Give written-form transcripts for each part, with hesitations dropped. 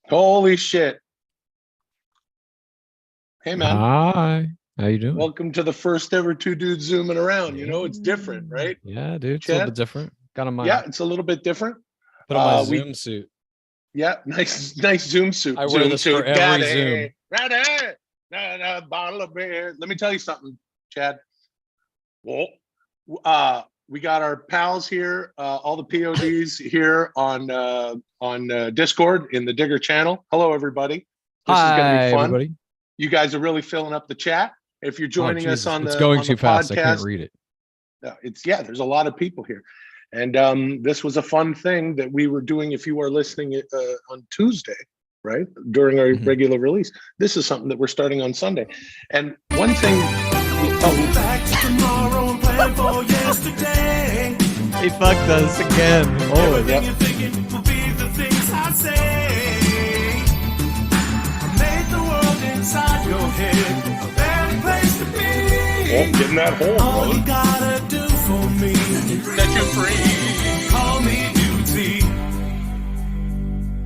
Holy shit. Hey, man. Hi, how you doing? Welcome to the first ever two dudes zooming around. You Yeah, know, it's different, right? yeah, dude. It's a little Chad? bit different. Got on Yeah, my it's a little bit different. put on my We Zoom suit. Yeah, nice Zoom suit. I wear Zoom this for suit. every Got Zoom. it. Right there. Bottle of beer. Let me tell you something, Chad. Well, we got our pals here, all the PODs here on Discord in the Digger channel. Hello, everybody. This is going to be Hi, fun. everybody. You guys are really filling up the chat. If you're Oh, joining us Jesus, on it's the going on the too fast. I can't podcast, read it. there's a lot of people here, and this was a fun thing that we were doing. If you are listening on Tuesday, right during our regular release, this is something that we're starting on Sunday. And one thing, He fucked us again. Oh, yep. Getting that hole, all brother. you gotta do for me, Set you free. call me Dudesy.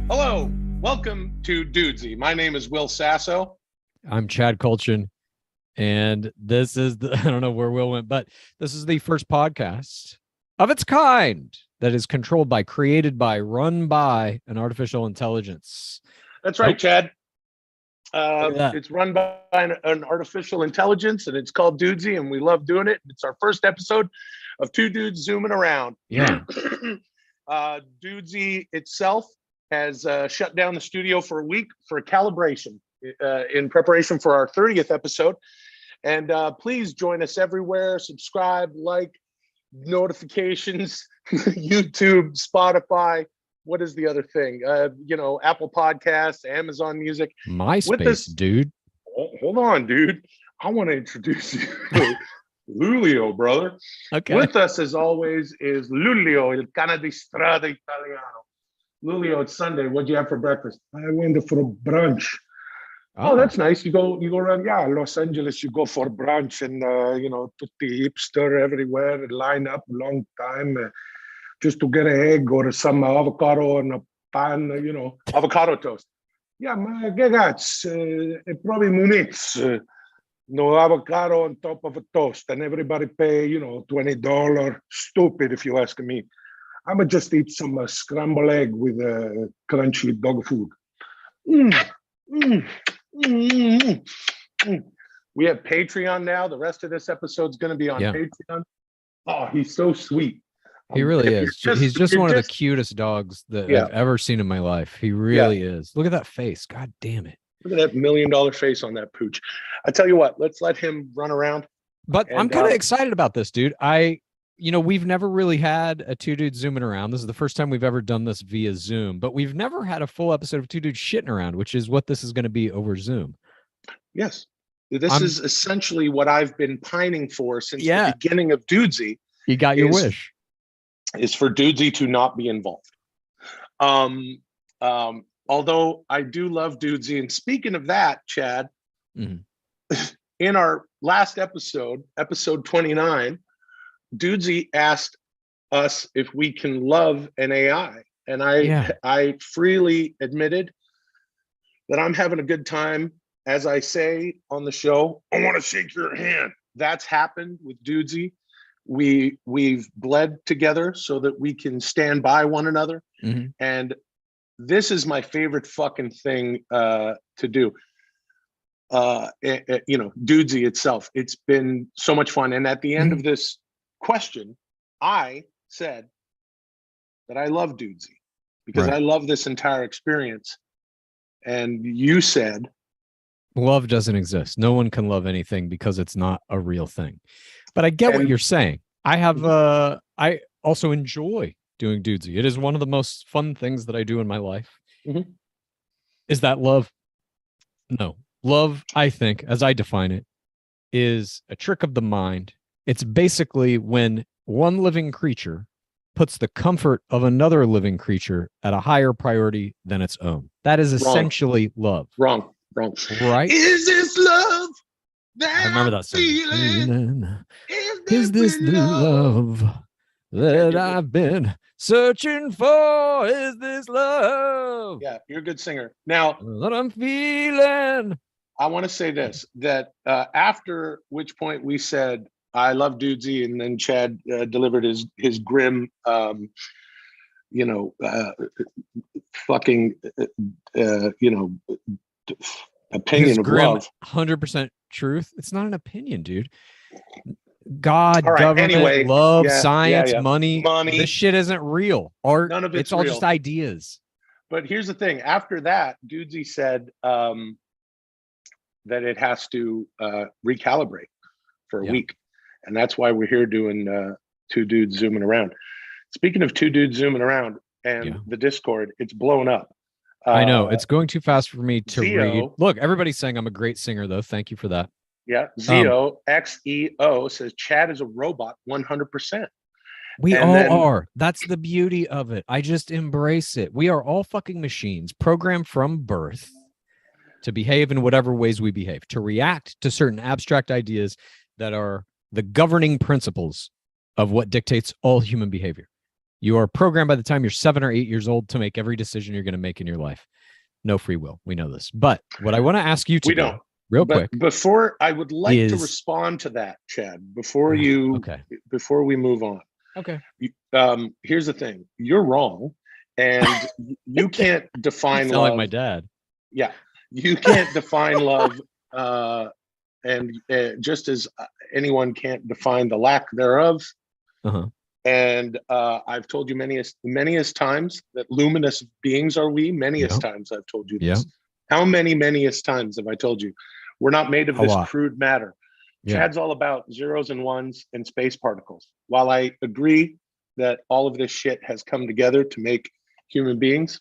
Hello, welcome to Dudesy. My name is Will Sasso. I'm Chad Colchin, and this is the I don't know where Will went, but this is the first podcast of its kind that is controlled by, created by, run by an artificial intelligence. That's right, Chad. Look at that. It's run by an artificial intelligence, and it's called Dudesy, and we love doing it. It's our first episode of two dudes zooming around. Yeah. Dudesy itself has shut down the studio for a week for a calibration in preparation for our 30th episode. And please join us everywhere. Subscribe, like, notifications, YouTube, Spotify. What is the other thing? Apple Podcasts, Amazon Music. MySpace, dude. Hold on, dude. I want to introduce you to Lulio, brother. Okay. With us, as always, is Lulio, il cane di strada italiano. Lulio, it's Sunday. What'd you have for breakfast? I went for brunch. Oh, that's nice. You go around, Los Angeles, you go for brunch and, tutti hipster everywhere, line up long time just to get an egg or some avocado and a pan, avocado toast. Yeah, ma ragazzi, probably Munich, no avocado on top of a toast, and everybody pay, $20. Stupid, if you ask me. I'ma just eat some scrambled egg with crunchy dog food. We have Patreon now. The rest of this episode's going to be on Patreon. Oh, he's so sweet. He really is. He's just one of the cutest dogs that I've ever seen in my life. He really is. Look at that face. God damn it. Look at that $1 million face on that pooch. I tell you what, let's let him run around. But I'm kind of excited about this, dude. We've never really had a two dudes zooming around. This is the first time we've ever done this via Zoom, but we've never had a full episode of two dudes shitting around, which is what this is going to be over Zoom. Yes. This is essentially what I've been pining for since the beginning of Dudesy. You got your wish. Is for Dudesy to not be involved. Although I do love Dudesy. And speaking of that, Chad, in our last episode 29, Dudesy asked us if we can love an AI. And I freely admitted that I'm having a good time. As I say on the show, I want to shake your hand. That's happened with Dudesy. We've bled together so that we can stand by one another. And this is my favorite fucking thing to do. Dudesy itself. It's been so much fun. And at the end of this question, I said that I love Dudesy because I love this entire experience. And you said, love doesn't exist. No one can love anything because it's not a real thing. But I get what you're saying. I also enjoy doing Dudesy. It is one of the most fun things that I do in my life. Is that love? No. Love, I think, as I define it, is a trick of the mind. It's basically when one living creature puts the comfort of another living creature at a higher priority than its own. That is essentially love. Wrong. Right? Is this love? I remember that song. Is this the love that I've been Searching for is this love Yeah, you're a good singer. Now, that I'm feeling. I want to say this, that after which point we said, I love Dudesy, and then Chad delivered his grim, you know, fucking, you know, opinion His of grim love. 100% truth. It's not an opinion, dude. God, All right, government, anyway, love, yeah, science, yeah. money. Money. This shit isn't real. Art. None of it's all real. just ideas. But here's the thing. After that, Dudesy said that it has to recalibrate for a week. And that's why we're here doing two dudes zooming around. Speaking of two dudes zooming around and the Discord, it's blown up. I know. It's going too fast for me to Zio, read. Look, everybody's saying I'm a great singer, though. Thank you for that. Yeah. Zio, XEO says Chad is a robot 100%. We all are. That's the beauty of it. I just embrace it. We are all fucking machines programmed from birth to behave in whatever ways we behave, to react to certain abstract ideas that are the governing principles of what dictates all human behavior. You are programmed by the time you're 7 or 8 years old to make every decision you're going to make in your life. No free will. We know this. But what I want to ask you to do, real quick. Before I would like to respond to that, Chad, before we move on. Okay. Here's the thing. You're wrong. And you can't define love. Like my dad. Yeah. You can't define love. And just as anyone can't define the lack thereof. And I've told you manyest times that luminous beings are we. Manyest times I've told you this. How manyest times have I told you? We're not made of this crude matter. Chad's all about zeros and ones and space particles. While I agree that all of this shit has come together to make human beings,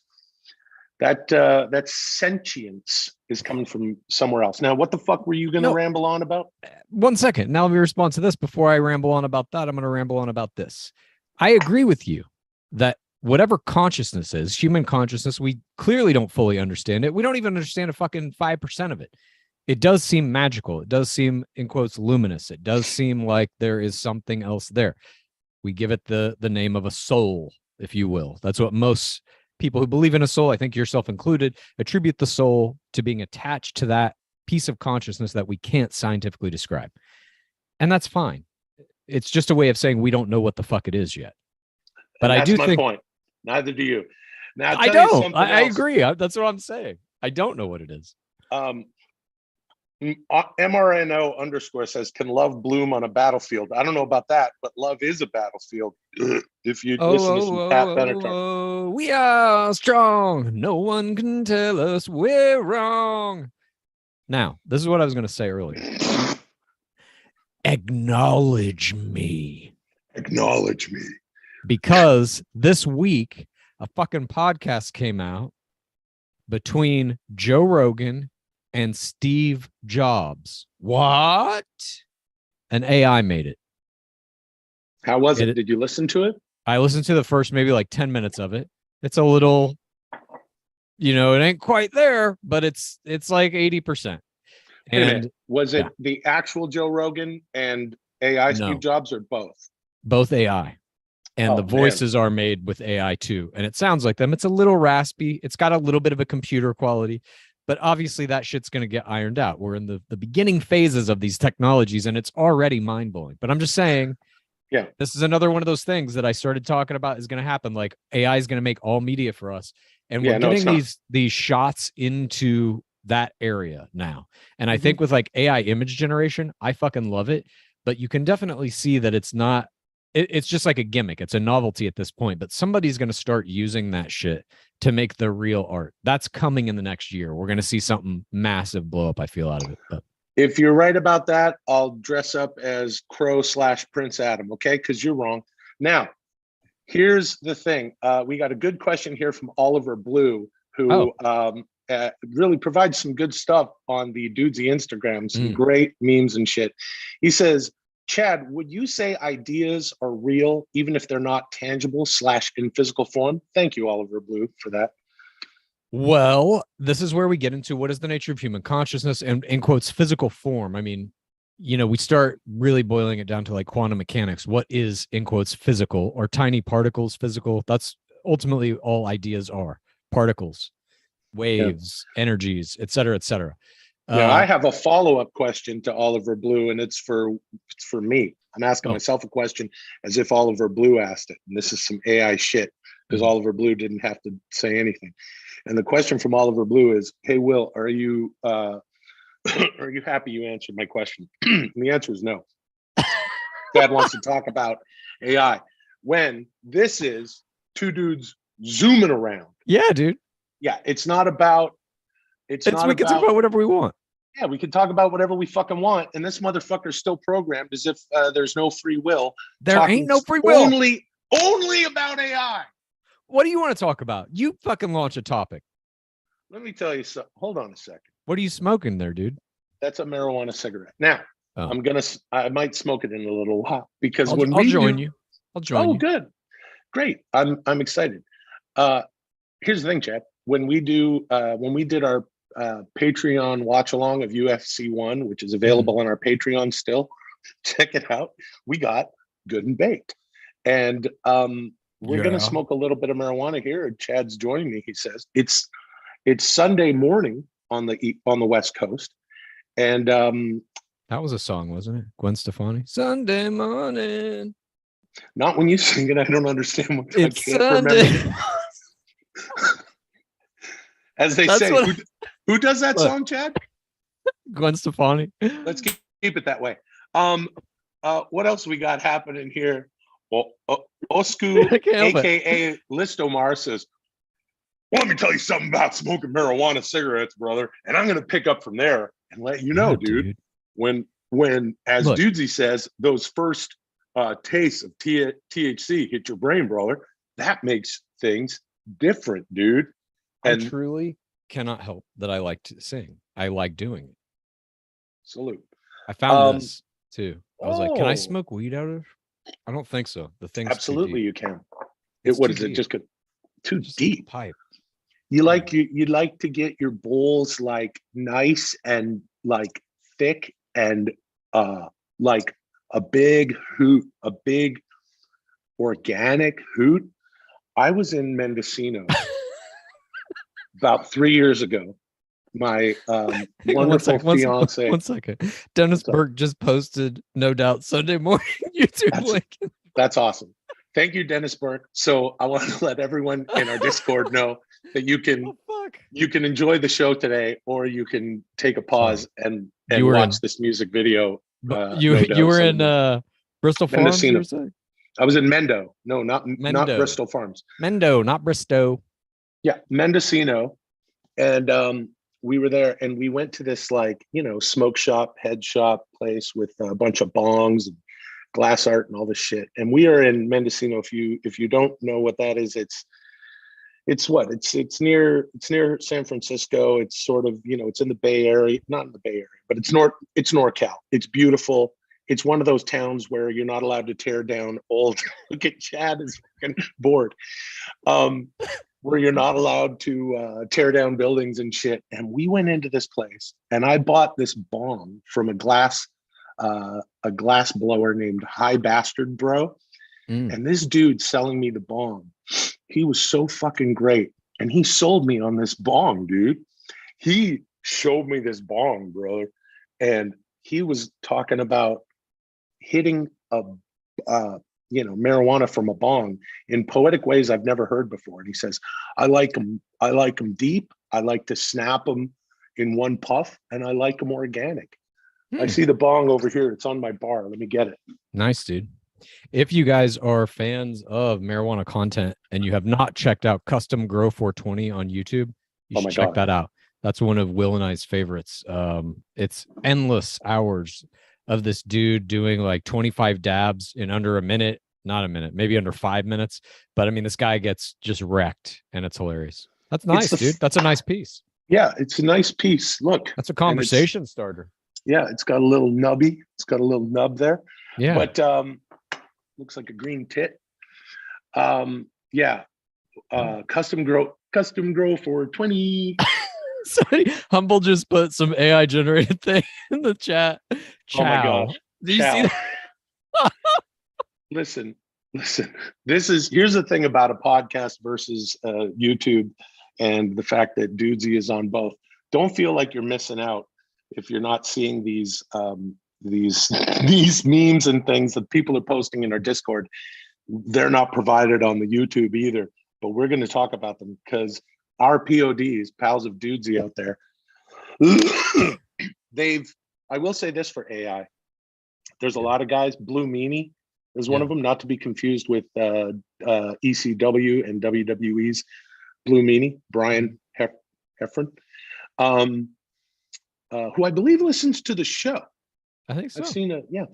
that sentience is coming from somewhere else. Now, what the fuck were you going to ramble on about? 1 second. Now let me respond to this. Before I ramble on about that, I'm going to ramble on about this. I agree with you that whatever consciousness is, human consciousness, we clearly don't fully understand it. We don't even understand a fucking 5% of it. It does seem magical. It does seem, in quotes, luminous. It does seem like there is something else there. We give it the name of a soul, if you will. That's what most people who believe in a soul, I think yourself included, attribute the soul to being attached to that piece of consciousness that we can't scientifically describe. And that's fine. It's just a way of saying we don't know what the fuck it is yet. But I do think... That's my point. Neither do you. Now, I don't. I agree. That's what I'm saying. I don't know what it is. MRNO_ says, can love bloom on a battlefield? I don't know about that, but love is a battlefield. If you listen to some Pat Benatar. We are strong. No one can tell us we're wrong. Now, this is what I was going to say earlier. Acknowledge me. Acknowledge me. Because this week, a fucking podcast came out between Joe Rogan and Steve Jobs. What? An AI made it. How was it? Did you listen to it? I listened to the first maybe like 10 minutes of it. It's a little, it ain't quite there, but it's like 80%. And was it the actual Joe Rogan and AI Steve Jobs, or both? Both AI. And the voices are made with AI too. And it sounds like them. It's a little raspy. It's got a little bit of a computer quality. But obviously that shit's going to get ironed out. We're in the beginning phases of these technologies, and it's already mind-blowing. But I'm just saying, this is another one of those things that I started talking about is going to happen. Like AI is going to make all media for us. And we're getting these shots into that area now. And I think with like AI image generation, I fucking love it. But you can definitely see that it's not, it's just like a gimmick. It's a novelty at this point, but somebody's going to start using that shit to make the real art. That's coming in the next year. We're going to see something massive blow up, I feel, out of it. But if you're right about that, I'll dress up as Crow/Prince Adam, okay? Because you're wrong. Now, here's the thing. We got a good question here from Oliver Blue, who really provides some good stuff on the Dudesy Instagram, some great memes and shit. He says, Chad, would you say ideas are real, even if they're not tangible / in physical form? Thank you, Oliver Blue, for that. Well, this is where we get into what is the nature of human consciousness and, in quotes, physical form. I mean, we start really boiling it down to like quantum mechanics. What is, in quotes, physical, or tiny particles physical? That's ultimately all ideas are: particles, waves, energies, et cetera, et cetera. Now, I have a follow-up question to Oliver Blue, and it's for me. I'm asking Oh. myself a question as if Oliver Blue asked it. And this is some AI shit because Oliver Blue didn't have to say anything. And the question from Oliver Blue is, hey, Will, are you happy you answered my question? And the answer is no. Dad wants to talk about AI when this is two dudes zooming around. Yeah, dude. Yeah, it's not about. We can talk about whatever we want. Yeah, we can talk about whatever we fucking want, and this motherfucker's still programmed as if there's no free will. There ain't no free will. Only about AI. What do you want to talk about? You fucking launch a topic. Let me tell you something. Hold on a second. What are you smoking there, dude? That's a marijuana cigarette. Now, I might smoke it in a little while because I'll join you. I'll join you. Oh, good. Great. I'm excited. Here's the thing, Chad. When we did our Patreon watch along of UFC 1, which is available on our Patreon still, check it out. We got Good and Baked. And we're gonna smoke a little bit of marijuana here. Chad's joining me, he says. It's Sunday morning on the West Coast. And that was a song, wasn't it? Gwen Stefani. Sunday morning. Not when you sing it, I don't understand what it's I can't Sunday. remember. As they say, who does that song, Chad? Gwen Stefani. Let's keep it that way. What else we got happening here? Well, Osku, aka Listomar, says, well, let me tell you something about smoking marijuana cigarettes, brother. And I'm gonna pick up from there and let you know, dude. When as Dudesy says, those first tastes of THC hit your brain, brother, that makes things different, dude. And I truly cannot help that I like to sing. I like doing it. Salute. I found this too. I was like, can I smoke weed out of? I don't think so. The thing's absolutely you can. What is it? Just too deep. Pipe. You like to get your bowls like nice and like thick and like a big organic hoot. I was in Mendocino about 3 years ago. My wonderful fiance. One second. Dennis Burke just posted, no doubt, Sunday morning YouTube link. That's awesome. Thank you, Dennis Burke. So I want to let everyone in our Discord know that you can enjoy the show today, or you can take a pause and watch this music video. You were in Bristol Farms. I was in Mendo. No, not Bristol Farms. Mendo, not Bristow. Yeah, Mendocino. And we were there and we went to this smoke shop, head shop place with a bunch of bongs and glass art and all this shit. And we are in Mendocino. If you don't know what that is, it's near San Francisco. It's sort of, it's in the Bay Area, not in the Bay Area, but it's NorCal. It's beautiful. It's one of those towns where you're not allowed to tear down old. Look at Chad is fucking bored. Where you're not allowed to tear down buildings and shit. And we went into this place, and I bought this bong from a glass blower named High Bastard Bro. And this dude selling me the bong, he was so fucking great, and he sold me on this bong, dude. He showed me this bong, brother, and he was talking about hitting a marijuana from a bong in poetic ways I've never heard before. And he says, I like them deep. I like to snap them in one puff, and I like them organic. I see the bong over here. It's on my bar. Let me get it. Nice, dude. If you guys are fans of marijuana content and you have not checked out Custom Grow 420 on YouTube, you should check that out. That's one of Will and I's favorites. It's endless hours of this dude doing like 25 dabs in under a minute, not a minute, maybe under 5 minutes. But I mean, this guy gets just wrecked and it's hilarious. That's nice, dude. That's a nice piece. Yeah, it's a nice piece. Look, that's a conversation starter. Yeah, it's got a little nubby. It's got a little nub there. Yeah. But looks like a green tit. Custom grow for 20. Somebody, Humble just put some AI generated thing in the chat. Ciao. Oh my gosh. Do you see Ciao. that? Listen. Here's the thing about a podcast versus YouTube, and the fact that Dudesy is on both. Don't feel like you're missing out if you're not seeing these these memes and things that people are posting in our Discord. They're not provided on the YouTube either, but we're going to talk about them because our PODs, pals of Dudesy out there, I will say this for AI. There's a lot of guys. Blue Meanie is one of them, not to be confused with ECW and WWE's Blue Meanie, Brian Heffron, who I believe listens to the show. I think so. I've seen it. Yeah.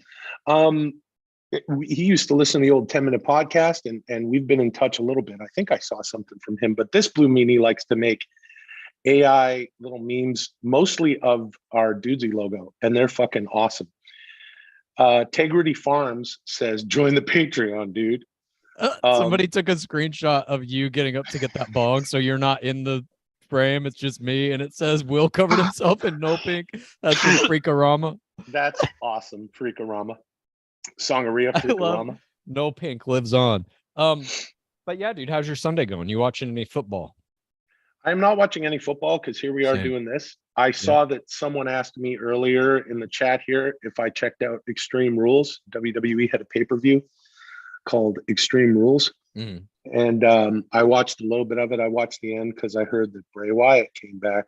He used to listen to the old 10-minute podcast, and we've been in touch a little bit. I think I saw something from him, but this Blue Meanie likes to make AI little memes, mostly of our Dudesy logo, and they're fucking awesome. Tegrity Farms says, join the Patreon, dude. Somebody took a screenshot of you getting up to get that bong, so you're not in the frame. It's just me, and it says Will covered himself in no pink. That's just Freakorama. That's awesome, Freakorama. Songaria, Freakorama. No pink lives on. But yeah, dude, how's your Sunday going? You watching any football? I'm not watching any football because here we are doing this. I saw that someone asked me earlier in the chat here if I checked out Extreme Rules. WWE had a pay-per-view called Extreme Rules. And I watched a little bit of it. I watched the end because I heard that Bray Wyatt came back.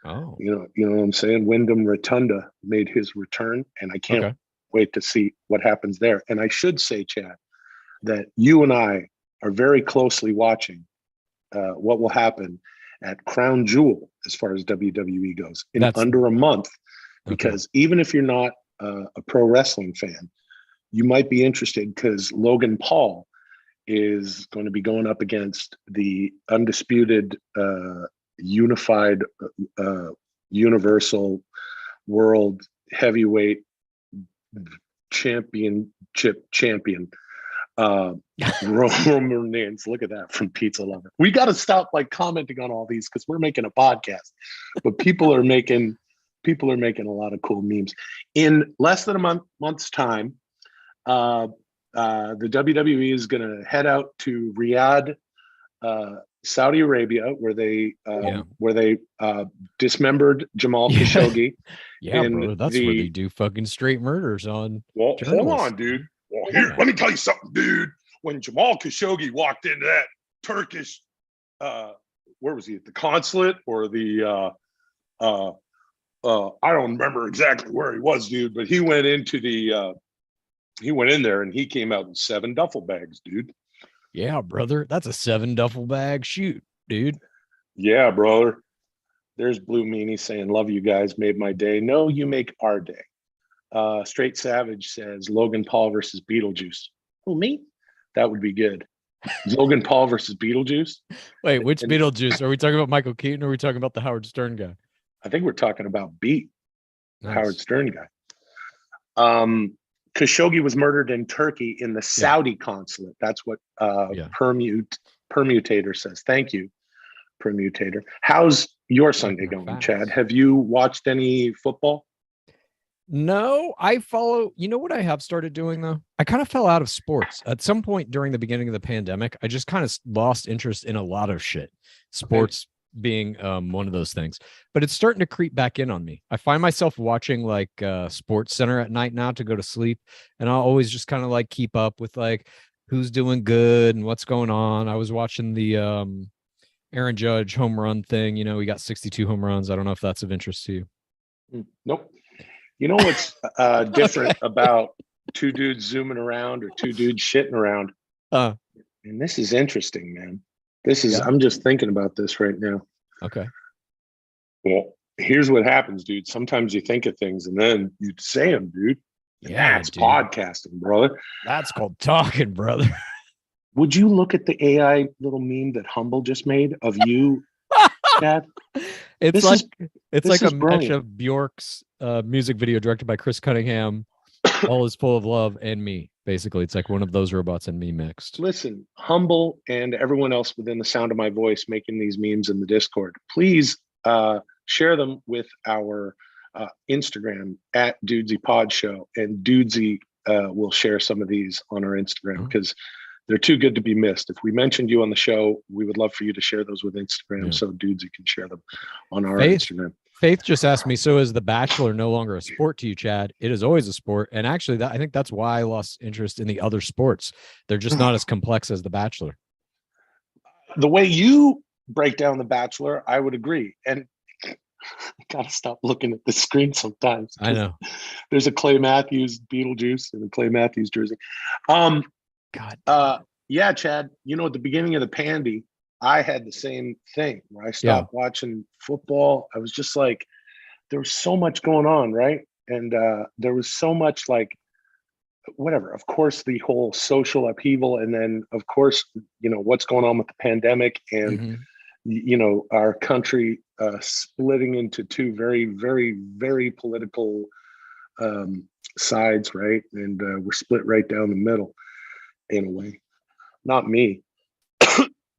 Oh, you know what I'm saying? Wyndham Rotunda made his return, and I can't wait to see what happens there. And I should say, Chad, that you and I are very closely watching what will happen at Crown Jewel as far as WWE goes in under a month, because even if you're not a pro wrestling fan, you might be interested because Logan Paul is going to be going up against the undisputed unified universal world heavyweight championship champion Roman Reigns. Look at that from Pizza Lover. We got to stop commenting on all these because we're making a podcast, but people are making a lot of cool memes. In less than a month's time, the WWE is going to head out to Riyadh, Saudi Arabia, where they dismembered Jamal Khashoggi. Bro, that's where they do fucking straight murders on. Well, hold on, dude. Well, here, let me tell you something, dude. When Jamal Khashoggi walked into that Turkish, where was he, at the consulate or the, I don't remember exactly where he was, dude, but he went into the, he went in there and he came out in 7 duffel bags, dude. Yeah, brother. That's a 7 duffel bag shoot, dude. Yeah, brother. There's Blue Meanie saying, love you guys, made my day. No, you make our day. Straight Savage says Logan Paul versus Beetlejuice. Oh, me? That would be good. Logan Paul versus Beetlejuice. Wait, which Beetlejuice? Are we talking about Michael Keaton or are we talking about the Howard Stern guy? I think we're talking about Beat, Nice. Howard Stern guy. Khashoggi was murdered in Turkey in the Saudi consulate. That's what Permutator says. Thank you, Permutator. How's your Sunday going, Chad? Have you watched any football? No, I follow. You know what I have started doing, though? I kind of fell out of sports. At some point during the beginning of the pandemic, I just kind of lost interest in a lot of shit. Sports being one of those things. But it's starting to creep back in on me. I find myself watching Sports Center at night now to go to sleep. And I'll always just kind of keep up with who's doing good and what's going on. I was watching the Aaron Judge home run thing. You know, he got 62 home runs. I don't know if that's of interest to you. Nope. You know what's different about 2 dudes zooming around or 2 dudes shitting around? And this is interesting, man. This is, I'm just thinking about this right now. Okay. Well, here's what happens, dude. Sometimes you think of things and then you say them, dude. Yeah, that's podcasting, brother. That's called talking, brother. Would you look at the AI little meme that Humble just made of you, Chad? It's this like a brilliant. match of Bjork's music video directed by Chris Cunningham, All Is Full of Love, and me. Basically, it's like one of those robots and me mixed. Listen, Humble and everyone else within the sound of my voice making these memes in the Discord, please share them with our Instagram at Dudesy Pod Show, and Dudesy will share some of these on our Instagram because they're too good to be missed. If we mentioned you on the show, we would love for you to share those with Instagram so Dudesy can share them on our Instagram. Faith just asked me, so is The Bachelor no longer a sport to you, Chad? It is always a sport. And actually, I think that's why I lost interest in the other sports. They're just not as complex as The Bachelor. The way you break down The Bachelor, I would agree. And I gotta stop looking at the screen sometimes. I know. There's a Clay Matthews Beetlejuice and a Clay Matthews jersey. Yeah, Chad, at the beginning of the pandy, I had the same thing where I stopped watching football. I was just like, there was so much going on, right? And there was so much like, whatever, of course, the whole social upheaval. And then, of course, what's going on with the pandemic and, our country splitting into two very, very, very political sides, right? And we're split right down the middle in a way. Not me.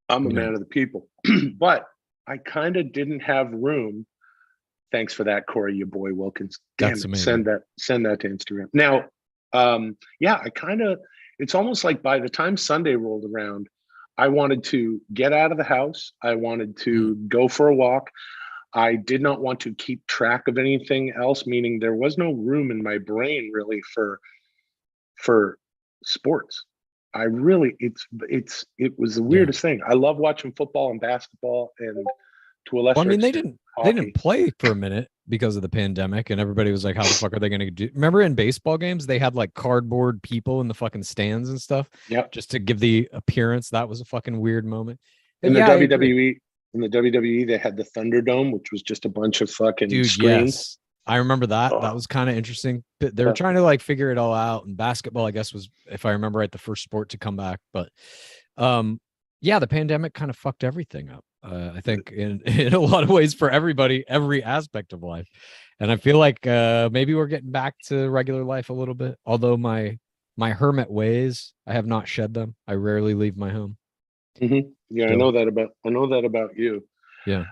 I'm a man of the people. But I kind of didn't have room. Thanks for that, Corey, you boy Wilkins. Damn it, send that to Instagram. Now, it's almost like by the time Sunday rolled around, I wanted to get out of the house. I wanted to go for a walk. I did not want to keep track of anything else, meaning there was no room in my brain really for sports. It was the weirdest thing. I love watching football and basketball, and to a lesser extent, they didn't play for a minute because of the pandemic, and everybody was like, how the fuck are they going to do? Remember in baseball games, they had like cardboard people in the fucking stands and stuff. Yep. Just to give the appearance. That was a fucking weird moment. In the WWE, they had the Thunderdome, which was just a bunch of fucking screens. Yes. I remember that. That was kind of interesting. But they were trying to like figure it all out. And basketball, I guess, was, if I remember right, the first sport to come back. But the pandemic kind of fucked everything up. I think in a lot of ways for everybody, every aspect of life. And I feel like maybe we're getting back to regular life a little bit. Although my hermit ways, I have not shed them. I rarely leave my home. Mm-hmm. Yeah, I know that about you. Yeah.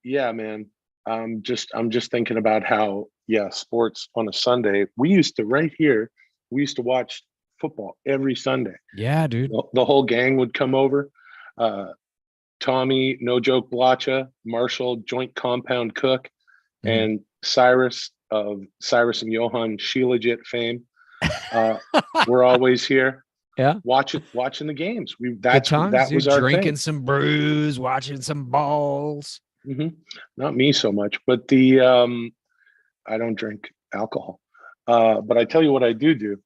Yeah, man. I'm just thinking about how, sports on a Sunday. We used to watch football every Sunday. Yeah, dude. The whole gang would come over. Tommy, no joke, Blacha, Marshall, joint compound cook, and Cyrus of Cyrus and Johan Shilajit fame. We're always here. Yeah, watching the games. That was our drinking thing. Some brews, watching some balls. Mm-hmm. Not me so much, but I don't drink alcohol. But I tell you what I do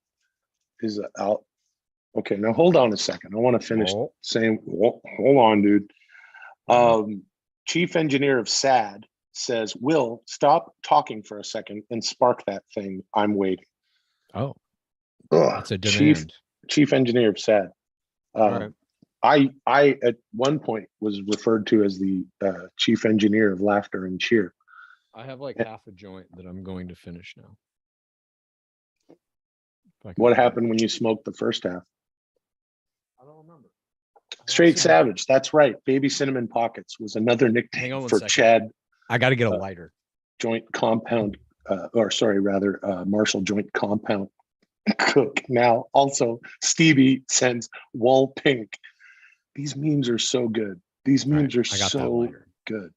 is okay, now hold on a second. I want to finish saying, hold on, dude. Chief engineer of SAD says, Will, stop talking for a second and spark that thing. I'm waiting. Oh, that's a demand. Chief engineer of SAD. Right. I at one point was referred to as the chief engineer of Laughter and Cheer. I have like half a joint that I'm going to finish now. What happened when you smoked the first half? I don't remember. Straight Savage. That's right. Baby Cinnamon Pockets was another nickname for Chad. I got to get a lighter. Joint compound, Marshall joint compound cook. Now, also, Stevie sends Wall Pink. These memes are so good. These memes are so good.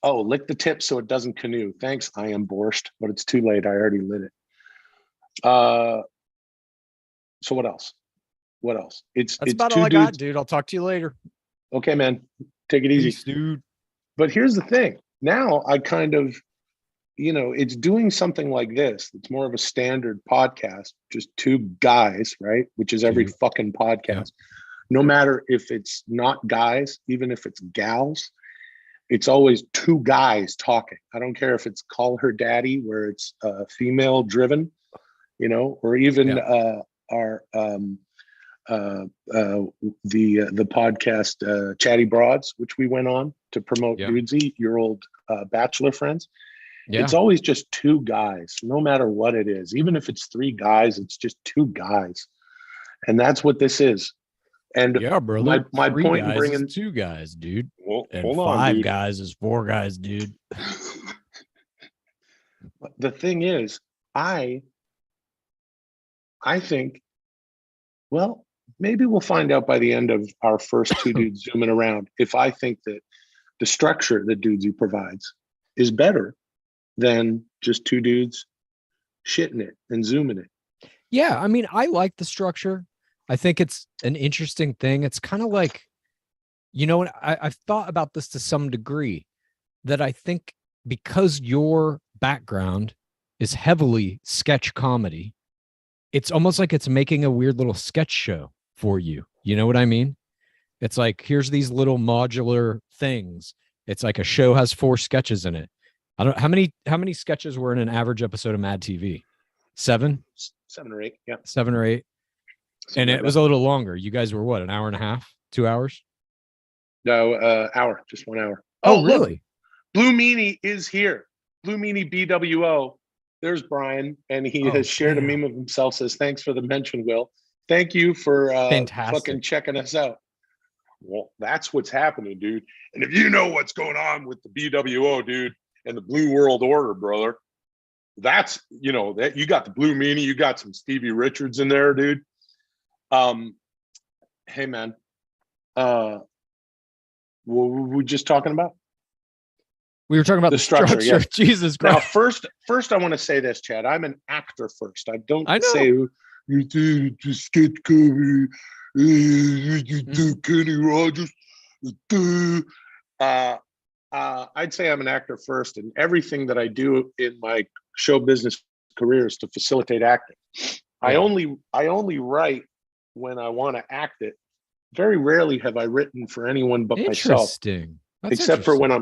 Lick the tip so it doesn't canoe. Thanks, I am borscht, but it's too late. I already lit it. So what else? It's about all I got, dude. I'll talk to you later. Okay, man. Take it easy. Peace, dude. But here's the thing. Now I kind of, it's doing something like this. It's more of a standard podcast, just two guys, right? Which is every fucking podcast. Yeah. No matter if it's not guys, even if it's gals, it's always two guys talking. I don't care if it's Call Her Daddy, where it's female driven, or even our the podcast Chatty Broads, which we went on to promote Dudesy, your old Bachelor friends. Yeah. It's always just two guys, no matter what it is. Even if it's three guys, it's just two guys. And that's what this is. And Yeah, brother. my Three point in guys bringing is two guys, dude. well, And hold on, five dude. guys is four guys, dude. The thing is, I think, well, maybe we'll find out by the end of our first two dudes zooming around if I think that the structure that Dudesy provides is better than just two dudes shitting it and zooming it. Yeah, I mean, I like the structure. I think it's an interesting thing. It's kind of like, you know, I've thought about this to some degree, that I think because your background is heavily sketch comedy, it's almost like it's making a weird little sketch show for you. You know what I mean? It's like, here's these little modular things. It's like a show has 4 sketches in it. I don't how many sketches were in an average episode of Mad TV? 7? 7 or 8, yeah. 7 or 8. Something And like it was that. a little longer. You guys were what, an hour and a half, 2 hours? No, hour, just 1 hour. Oh, look, really? Blue Meanie is here. Blue Meanie BWO. There's Brian, and he has shared a meme of himself. Says, "Thanks for the mention, Will. Thank you for fucking checking us out." Well, that's what's happening, dude. And if you know what's going on with the BWO, dude, and the Blue World Order, brother, that's, you know, that you got the Blue Meanie, you got some Stevie Richards in there, dude. Hey, man. What were we just talking about? We were talking about the structure. Yeah. Jesus Christ. Now, first, I want to say this, Chad. I'm an actor first. I don't I know. say you do just sketch comedy, you do Kenny Rogers. I'd say I'm an actor first, and everything that I do in my show business career is to facilitate acting. Yeah. I only write when I want to act it. Very rarely have I written for anyone but myself. Interesting. Except for when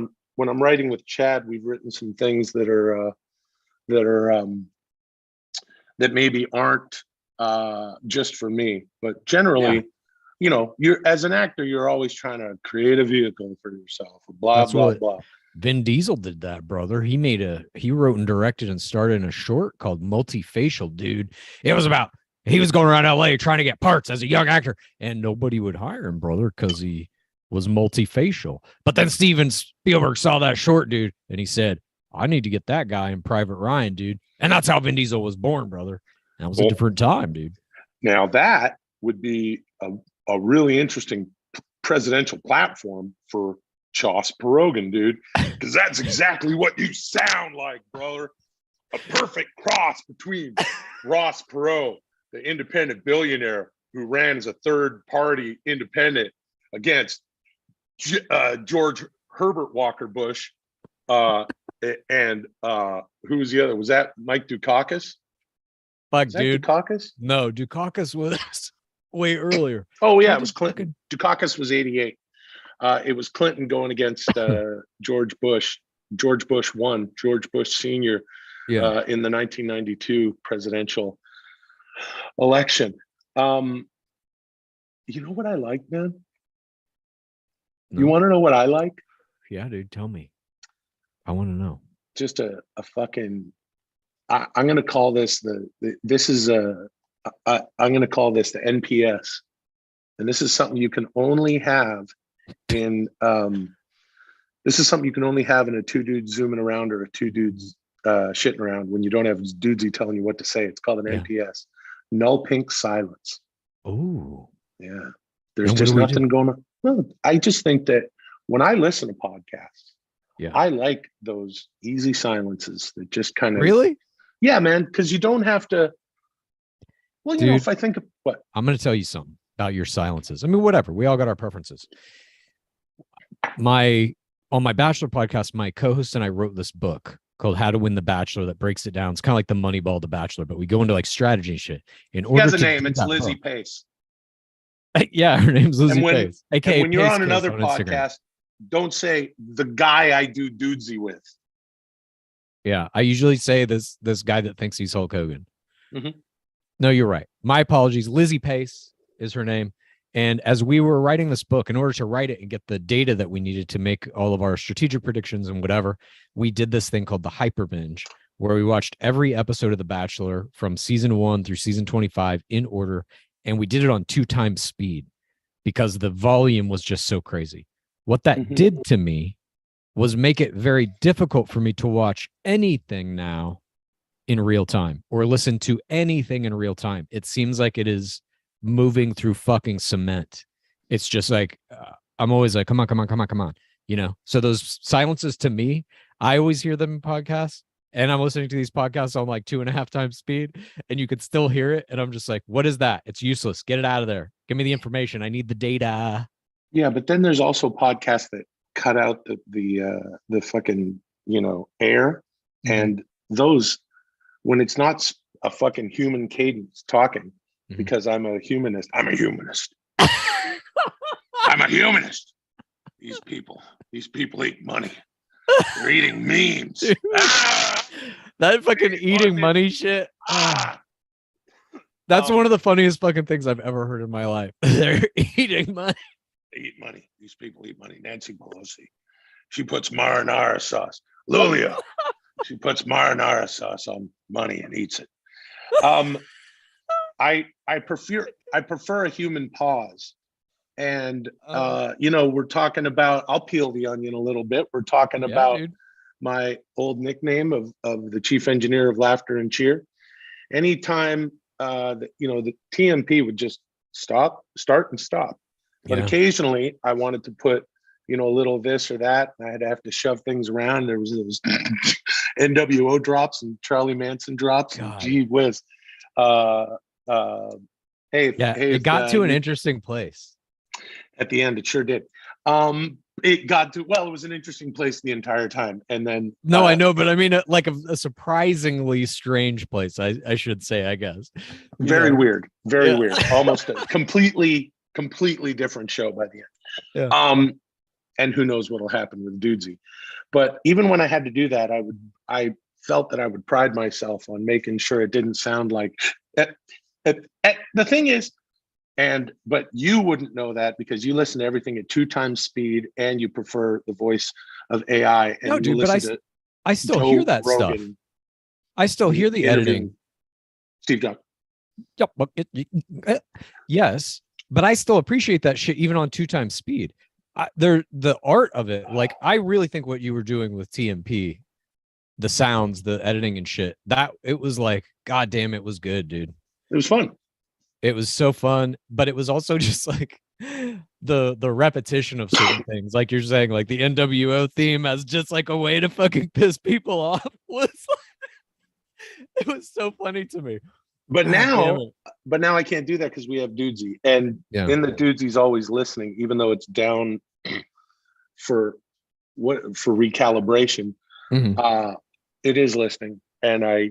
I'm writing with Chad, we've written some things that maybe aren't just for me, but generally, you know, you're as an actor, you're always trying to create a vehicle for yourself. Blah blah. Vin Diesel did that, brother. He wrote and directed and starred in a short called Multifacial, dude. It was about, he was going around LA trying to get parts as a young actor, and nobody would hire him, brother, because he was multifacial. But then Steven Spielberg saw that short, dude, and he said, I need to get that guy in Private Ryan, dude. And that's how Vin Diesel was born, brother. That was a different time, dude. Now that would be a really interesting presidential platform for Joss Perrogan, dude, because that's exactly what you sound like, brother. A perfect cross between Ross Perot, the independent billionaire who ran as a third-party independent, against George Herbert Walker Bush, and who was the other? Was that Mike Dukakis? Fuck, dude. Dukakis? No, Dukakis was way earlier. Oh yeah, it was Clinton. Dukakis was 88. It was Clinton going against George Bush. George Bush won. George Bush Sr. In the 1992 presidential election. You know what I like, man? No. You want to know what I like? Yeah, dude, tell me. I want to know. Just a fucking. I'm going to call this I'm going to call this the NPS, and this is something you can only have in. This is something you can only have in a two dudes zooming around or a two dudes shitting around when you don't have Dudesy telling you what to say. It's called an NPS. Null pink silence. Oh. Yeah. There's just nothing going on. Well, I just think that when I listen to podcasts, I like those easy silences that just kind of. Really? Yeah, man. Because you don't have to. Well, you know, if I think of what. I'm going to tell you something about your silences. I mean, whatever. We all got our preferences. On my Bachelor podcast, my co-host and I wrote this book called How to Win the Bachelor that breaks it down. It's kind of like the Moneyball The Bachelor, but we go into like strategy and shit. In order he has a name. It's Lizzie Pace. Yeah, her name's Lizzie Pace. AKA when you're on another podcast, don't say the guy I do Dudesy with. Yeah, I usually say this guy that thinks he's Hulk Hogan. Mm-hmm. No, you're right. My apologies. Lizzie Pace is her name. And as we were writing this book, in order to write it and get the data that we needed to make all of our strategic predictions and whatever, we did this thing called the Hyper Binge, where we watched every episode of The Bachelor from season 1 through season 25 in order. And we did it on 2 times speed. because the volume was just so crazy. What that Mhm. did to me was make it very difficult for me to watch anything now in real time or listen to anything in real time. It seems like it is moving through fucking cement. It's just like, I'm always like, come on, come on, come on, come on. You know, so those silences to me, I always hear them in podcasts, and I'm listening to these podcasts on like 2.5 times speed, and you could still hear it. And I'm just like, what is that? It's useless. Get it out of there. Give me the information. I need the data. Yeah, but then there's also podcasts that cut out the fucking, air, Mhm. and those, when it's not a fucking human cadence talking, Mhm. because I'm a humanist. I'm a humanist. I'm a humanist. These people eat money. They're eating memes. Dude. Ah! That fucking Big eating fucking- money shit. Ah! That's one of the funniest fucking things I've ever heard in my life. They're eating money. They eat money. These people eat money. Nancy Pelosi, she puts marinara sauce. Lulia, she puts marinara sauce on money and eats it. I prefer a human pause. And we're talking about, I'll peel the onion a little bit. We're talking Yeah, about dude. my old nickname of the chief engineer of laughter and cheer. Anytime the TMP would just start and stop. But Yeah. occasionally I wanted to put, a little this or that. And I had to have to shove things around. There was those NWO drops and Charlie Manson drops. And God. gee whiz. It got to an interesting place. At the end, it sure did. It was an interesting place the entire time. And then I know, but I mean, like a surprisingly strange place, I should say, I guess. Very weird, very Yeah. weird. Almost a completely different show by the end. Yeah. And who knows what'll happen with Dudesy. But even when I had to do that, I felt that I would pride myself on making sure it didn't sound like the thing is, but you wouldn't know that because you listen to everything at 2 times speed and you prefer the voice of AI. And No, dude, but I still hear that stuff. I still hear the editing. Steve Jobs. Yep. Yes, but I still appreciate that shit even on 2 times speed. The art of it, like I really think what you were doing with TMP, the sounds, the editing and shit, that it was like, god damn, it was good, dude. It was fun. It was so fun, but it was also just like the repetition of certain things, like you're saying, like the NWO theme as just like a way to fucking piss people off was like, it was so funny to me. But now I can't do that because we have Dudesy, and in the Dudesy's always listening, even though it's down for recalibration. Mm-hmm. It is listening, and I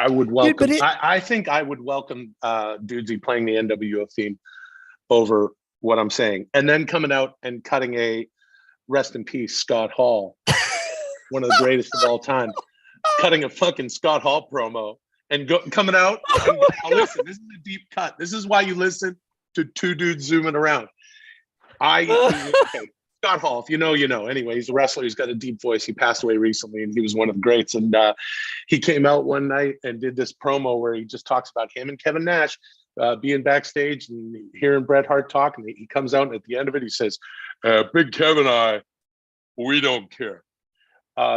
would welcome. I think I would welcome Dudesy playing the NWO theme over what I'm saying, and then coming out and cutting a rest in peace Scott Hall, one of the greatest of all time, cutting a fucking Scott Hall promo and coming out. And listen, this is a deep cut. This is why you listen to 2 dudes zooming around. Scott Hall, if you know, you know. Anyway, he's a wrestler. He's got a deep voice. He passed away recently, and he was one of the greats. And he came out one night and did this promo where he just talks about him and Kevin Nash being backstage and hearing Bret Hart talk. And he comes out, and at the end of it, he says, Big Kevin we don't care.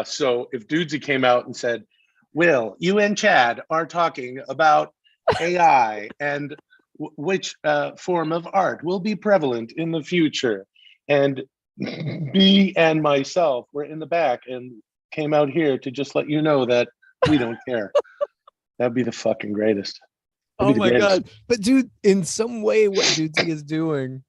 So if Dudesy came out and said, Will, you and Chad are talking about AI and which form of art will be prevalent in the future. And me and myself were in the back and came out here to just let you know that we don't care. That'd be the fucking greatest. Oh my god. But dude, in some way what Dudesy is doing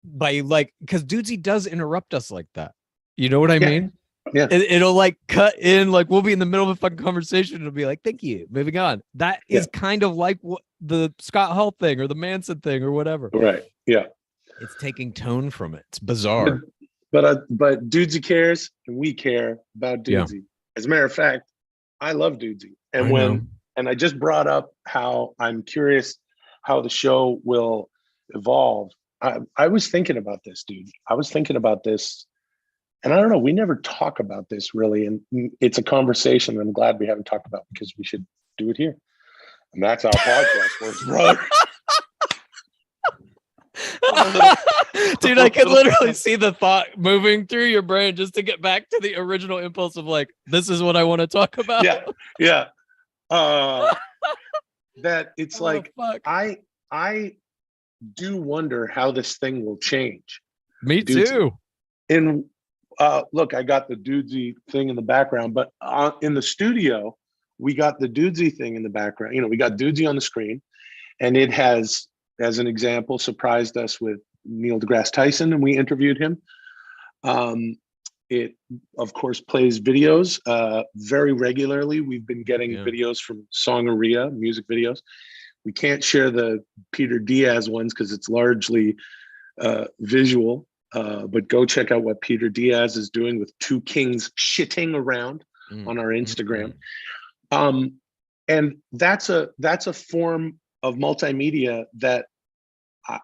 by because Dudesy does interrupt us like that. You know what I mean? Yeah. It'll like cut in, like we'll be in the middle of a fucking conversation. It'll be like, thank you, moving on. That is kind of like what the Scott Hall thing or the Manson thing or whatever. Right. Yeah. It's taking tone from it. It's bizarre. But Dudesy cares, and we care about Dudesy. Yeah. As a matter of fact, I love Dudesy. And I just brought up how I'm curious how the show will evolve. I was thinking about this, dude. I was thinking about this. And I don't know, we never talk about this really. And it's a conversation I'm glad we haven't talked about because we should do it here. And that's how podcast works, brother. Dude, I could literally see the thought moving through your brain just to get back to the original impulse of like, this is what I want to talk about. Yeah. That it's like, fuck. I do wonder how this thing will change. Me Dude, too. Look, I got the Dudesy thing in the background, but in the studio, we got the Dudesy thing in the background. You know, we got Dudesy on the screen, and it has, as an example, surprised us with Neil deGrasse Tyson, and we interviewed him. It, of course, plays videos very regularly. We've been getting videos from Songaria, music videos. We can't share the Peter Diaz ones because it's largely visual, but go check out what Peter Diaz is doing with two kings shitting around on our Instagram. And that's a form of multimedia that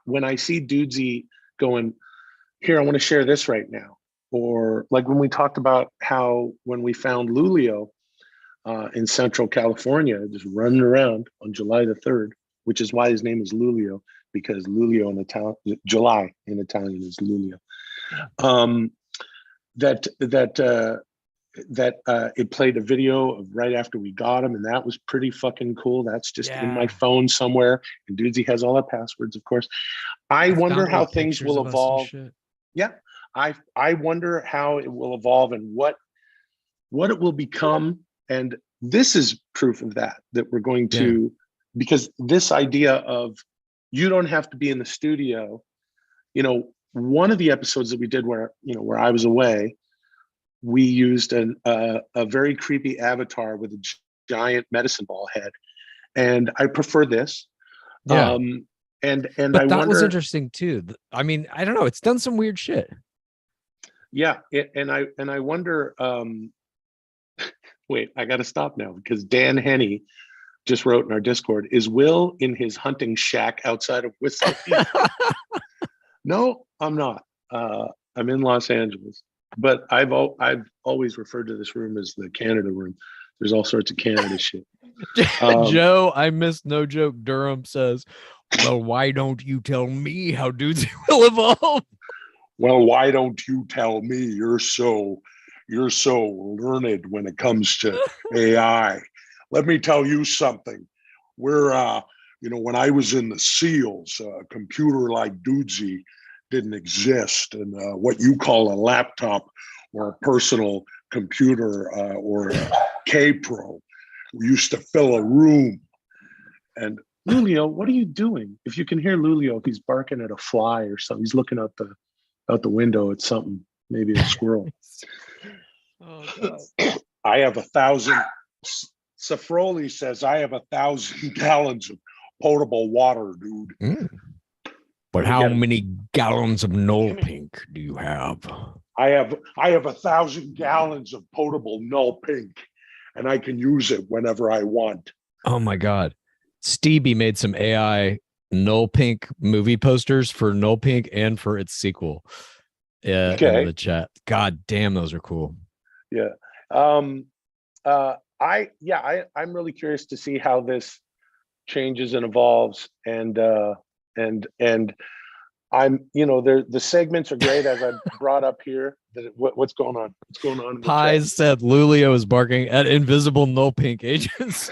when I see Dudesy going, here, I want to share this right now. Or like when we talked about how when we found Lulio in Central California, just running around on July the 3rd, which is why his name is Lulio, because Lulio in Italian, July in Italian is Lulio. It played a video of right after we got him, and that was pretty fucking cool. That's just in my phone somewhere, and Dudesy has all our passwords, of course. I wonder how things will evolve. Yeah, I wonder how it will evolve and what it will become. And this is proof of that we're going to, because this idea of you don't have to be in the studio. You know, one of the episodes that we did where I was away, we used a very creepy avatar with a giant medicine ball head, and I prefer this. Yeah. And but I that wonder, was interesting too. I mean, I don't know. It's done some weird shit. Yeah, and I wonder. Wait, I got to stop now because Dan Henney just wrote in our Discord: "Is Will in his hunting shack outside of Whistler?" No, I'm not. I'm in Los Angeles, but I've always referred to this room as the Canada room. There's all sorts of Canada shit. Joe, I missed No Joke Durham says, well, why don't you tell me how Dudesy will evolve? Well, why don't you tell me? You're so learned when it comes to AI. Let me tell you something. We're when I was in the SEALs, a computer like Dudesy didn't exist, and what you call a laptop or a personal computer or a K-Pro, we used to fill a room. And Lulio, what are you doing? If you can hear Lulio, he's barking at a fly or something. He's looking out the window at something, maybe a squirrel. Oh, God. I have 1,000. Safroli says I have 1,000 gallons of potable water, dude. But how many gallons of Null Pink do you have? I have 1,000 gallons of potable Null Pink, and I can use it whenever I want. Oh my God. Stevie made some AI Null Pink movie posters for Null Pink and for its sequel in the chat. God damn, those are cool. Yeah. I'm really curious to see how this changes and evolves, and I'm, the segments are great, as I brought up here. What's going on? What's going on? Pies said Lulio is barking at invisible Null Pink agents.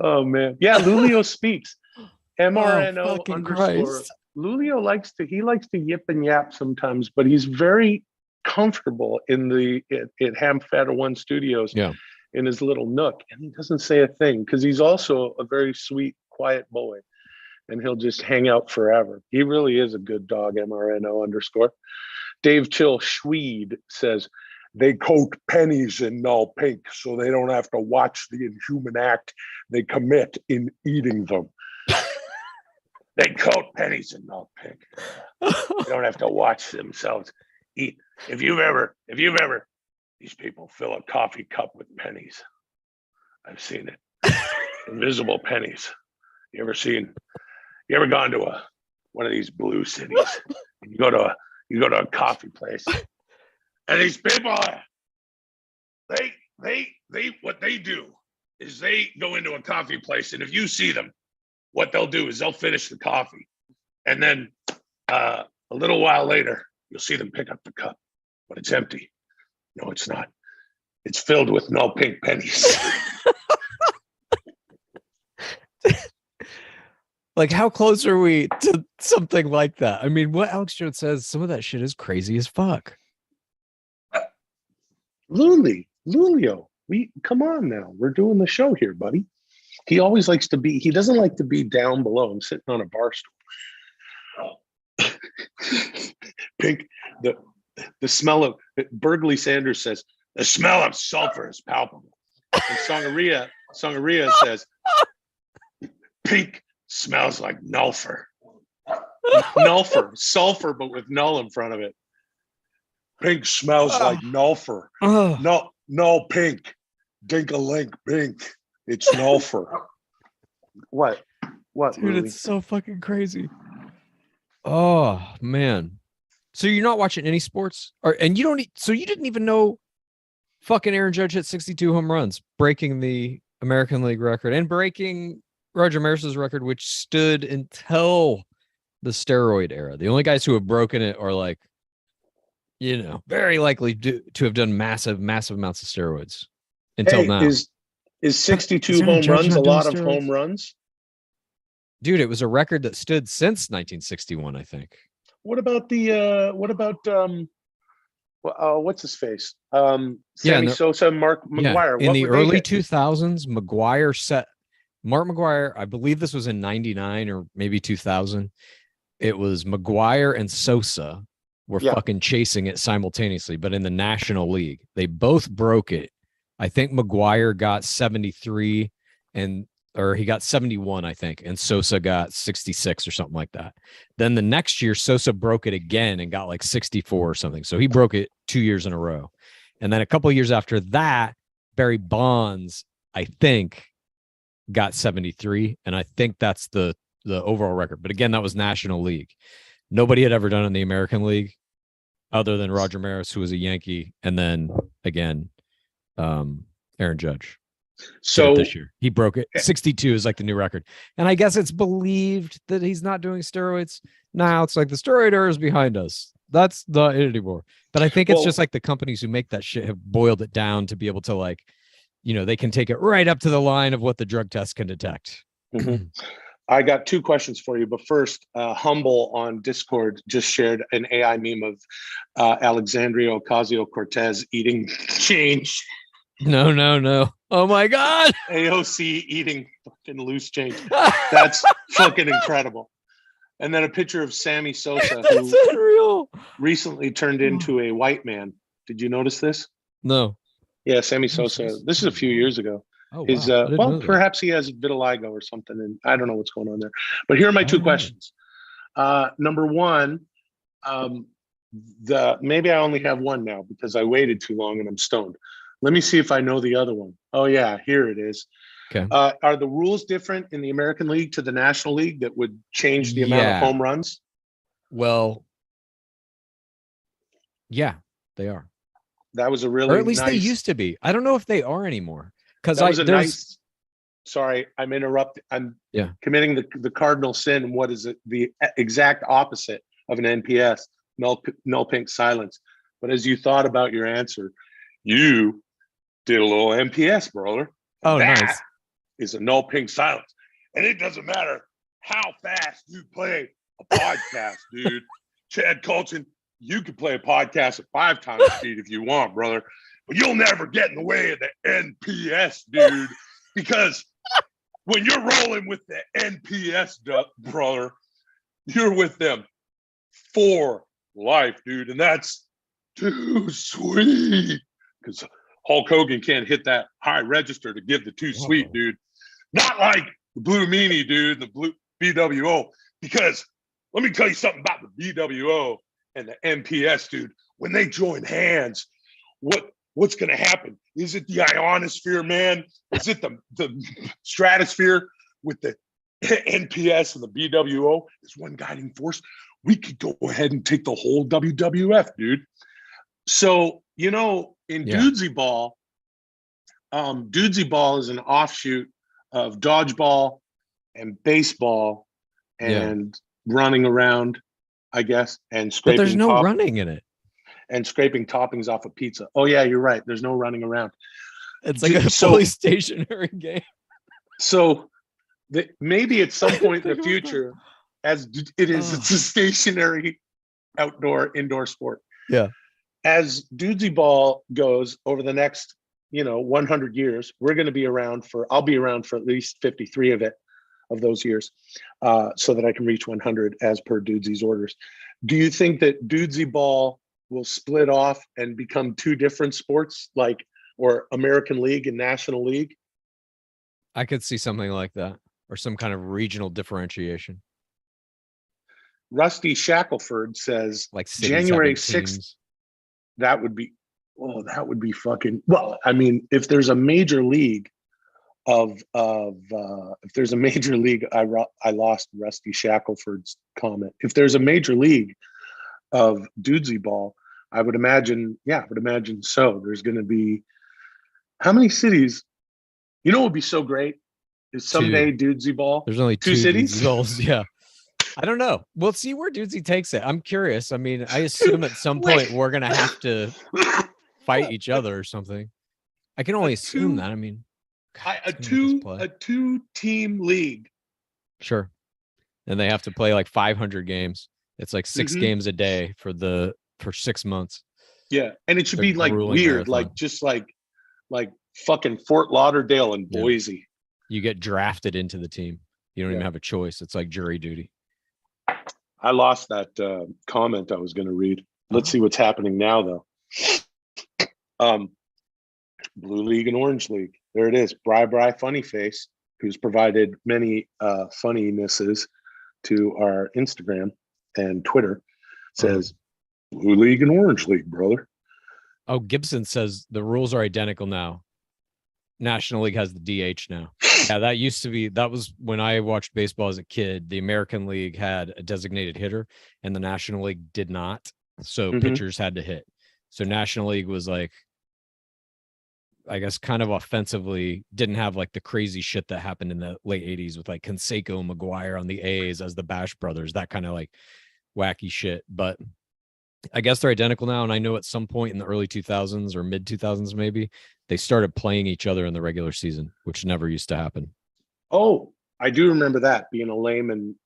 Oh man, yeah. Lulio speaks. MRNO _ Christ. Lulio likes to yip and yap sometimes, but he's very comfortable at Ham Feta One Studios. Yeah. In his little nook, and he doesn't say a thing because he's also a very sweet, quiet boy, and he'll just hang out forever. He really is a good dog. MRNO _ Dave Chill Schweed says they coat pennies in Null Pink so they don't have to watch the inhuman act they commit in eating them. They coat pennies in Null Pink. They don't have to watch themselves eat. If you've ever, these people fill a coffee cup with pennies. I've seen it. Invisible pennies. You ever gone to one of these blue cities? And you go to a coffee place, and these people, they what they do is they go into a coffee place, and if you see them, what they'll do is they'll finish the coffee, and then a little while later, you'll see them pick up the cup, but it's empty. No, it's not. It's filled with no pink pennies. Like, how close are we to something like that? I mean, what Alex Jones says, some of that shit is crazy as fuck. Lulio, come on now. We're doing the show here, buddy. He always likes to be, he doesn't like to be down below. I'm sitting on a bar stool. Pink, the smell of, Burgley Sanders says, the smell of sulfur is palpable. And Songaria says, pink smells like nulfer. Nulfer, sulfur, but with null in front of it. Pink smells like nulfer. No, pink. Dink-a-link, pink. It's nulfer. What? Dude, Louie? it's so fucking crazy. Oh, man. So you're not watching any sports? And you didn't even know fucking Aaron Judge hit 62 home runs, breaking the American League record and breaking Roger Maris's record, which stood until the steroid era. The only guys who have broken it are like, very likely to have done massive amounts of steroids until now. Is 62 home runs a lot of home runs? Dude, it was a record that stood since 1961, I think. What about what's his face? Sammy Sosa, Mark McGuire. In the early 2000s, McGuire set Mark McGuire. I believe this was in 99 or maybe 2000. It was McGuire and Sosa were fucking chasing it simultaneously, but in the National League, they both broke it. I think McGuire got 73 or he got 71, I think, and Sosa got 66 or something like that. Then the next year, Sosa broke it again and got like 64 or something. So he broke it 2 years in a row. And then a couple of years after that, Barry Bonds, I think, got 73. And I think that's the overall record. But again, that was National League. Nobody had ever done it in the American League other than Roger Maris, who was a Yankee. And then again, Aaron Judge. So this year he broke it. 62 is like the new record. And I guess it's believed that he's not doing steroids. Now it's like the steroid era is behind us. That's not it anymore. But I think it's just like the companies who make that shit have boiled it down to be able to they can take it right up to the line of what the drug test can detect. Mm-hmm. I got two questions for you, but first, Humble on Discord just shared an AI meme of Alexandria Ocasio-Cortez eating change. No. Oh my God. AOC eating fucking loose change. That's fucking incredible. And then a picture of Sammy Sosa, That's who unreal. Recently turned into a white man. Did you notice this? No. Yeah, Sammy Sosa. This is a few years ago. Oh, wow. Perhaps he has vitiligo or something, and I don't know what's going on there. But here are my two questions. Number one, maybe I only have one now because I waited too long and I'm stoned. Let me see if I know the other one. Oh yeah, here it is. Okay. Are the rules different in the American League to the National League that would change the amount of home runs? Well, yeah, they are. That was a really or at least they used to be. I don't know if they are anymore. Because sorry, I'm interrupting. I'm committing the cardinal sin. What is it? The exact opposite of an NPS, null pink silence. But as you thought about your answer, you did a little NPS, brother. Oh, that nice. Is a null pink silence. And it doesn't matter how fast you play a podcast, dude. Chad Colton, you can play a podcast at 5 times speed if you want, brother. But you'll never get in the way of the NPS, dude. Because when you're rolling with the NPS, brother, you're with them for life, dude. And that's too sweet. Because Hulk Hogan can't hit that high register to give the too sweet, dude. Not like the Blue Meanie, dude, the Blue BWO. Because let me tell you something about the BWO and the NPS, dude. When they join hands, what's going to happen? Is it the ionosphere, man? Is it the stratosphere with the NPS and the BWO? Is one guiding force? We could go ahead and take the whole WWF, dude. So, in Dudesy Ball, Dudesy ball is an offshoot of dodgeball and baseball and running around, I guess, and But there's scraping no running in it. and scraping toppings off a pizza. Oh yeah, you're right. There's no running around. It's like a So- fully stationary game. So maybe at some point in Think the about future, as it is, it's a stationary indoor sport. Yeah. As Dudesy ball goes over the next, 100 years, we're going to be around I'll be around for at least 53 of those years, so that I can reach 100 as per Dudesy's orders. Do you think that Dudesy ball will split off and become two different sports, or American League and National League? I could see something like that, or some kind of regional differentiation. Rusty Shackelford says Like cities January having 6th. teams. That would be fucking, well, I mean, if there's a major league if there's a major league, I lost Rusty Shackelford's comment. If there's a major league of Dudesy ball, I would imagine so. There's going to be, how many cities? What would be so great is someday Dudesy ball. There's only two cities. Dudesy balls. Yeah. I don't know. We'll see where Dudesy takes it. I'm curious. I mean, I assume at some point we're gonna have to fight each other or something. I can only assume that. I mean, God, a it's gonna make us play. two-team league. Sure. And they have to play like 500 games. It's like 6 games a day for 6 months. Yeah, and it should It's a be like grueling weird, marathon. like fucking Fort Lauderdale and Boise. You get drafted into the team. You don't even have a choice. It's like jury duty. I lost that comment I was going to read. Let's see what's happening now, though. Blue League and Orange League. There it is. Bri Funny Face, who's provided many funnynesses to our Instagram and Twitter, says Blue League and Orange League, brother. Oh, Gibson says the rules are identical now. National League has the DH now. Yeah, that was when I watched baseball as a kid. The American League had a designated hitter and the National League did not. So pitchers had to hit. So National League was like, I guess, kind of offensively, didn't have like the crazy shit that happened in the late 80s with like Canseco and McGuire on the A's as the Bash brothers, that kind of like wacky shit. But I guess they're identical now. And I know at some point in the early 2000s or mid 2000s, maybe they started playing each other in the regular season, which never used to happen. Oh, I do remember that, being a layman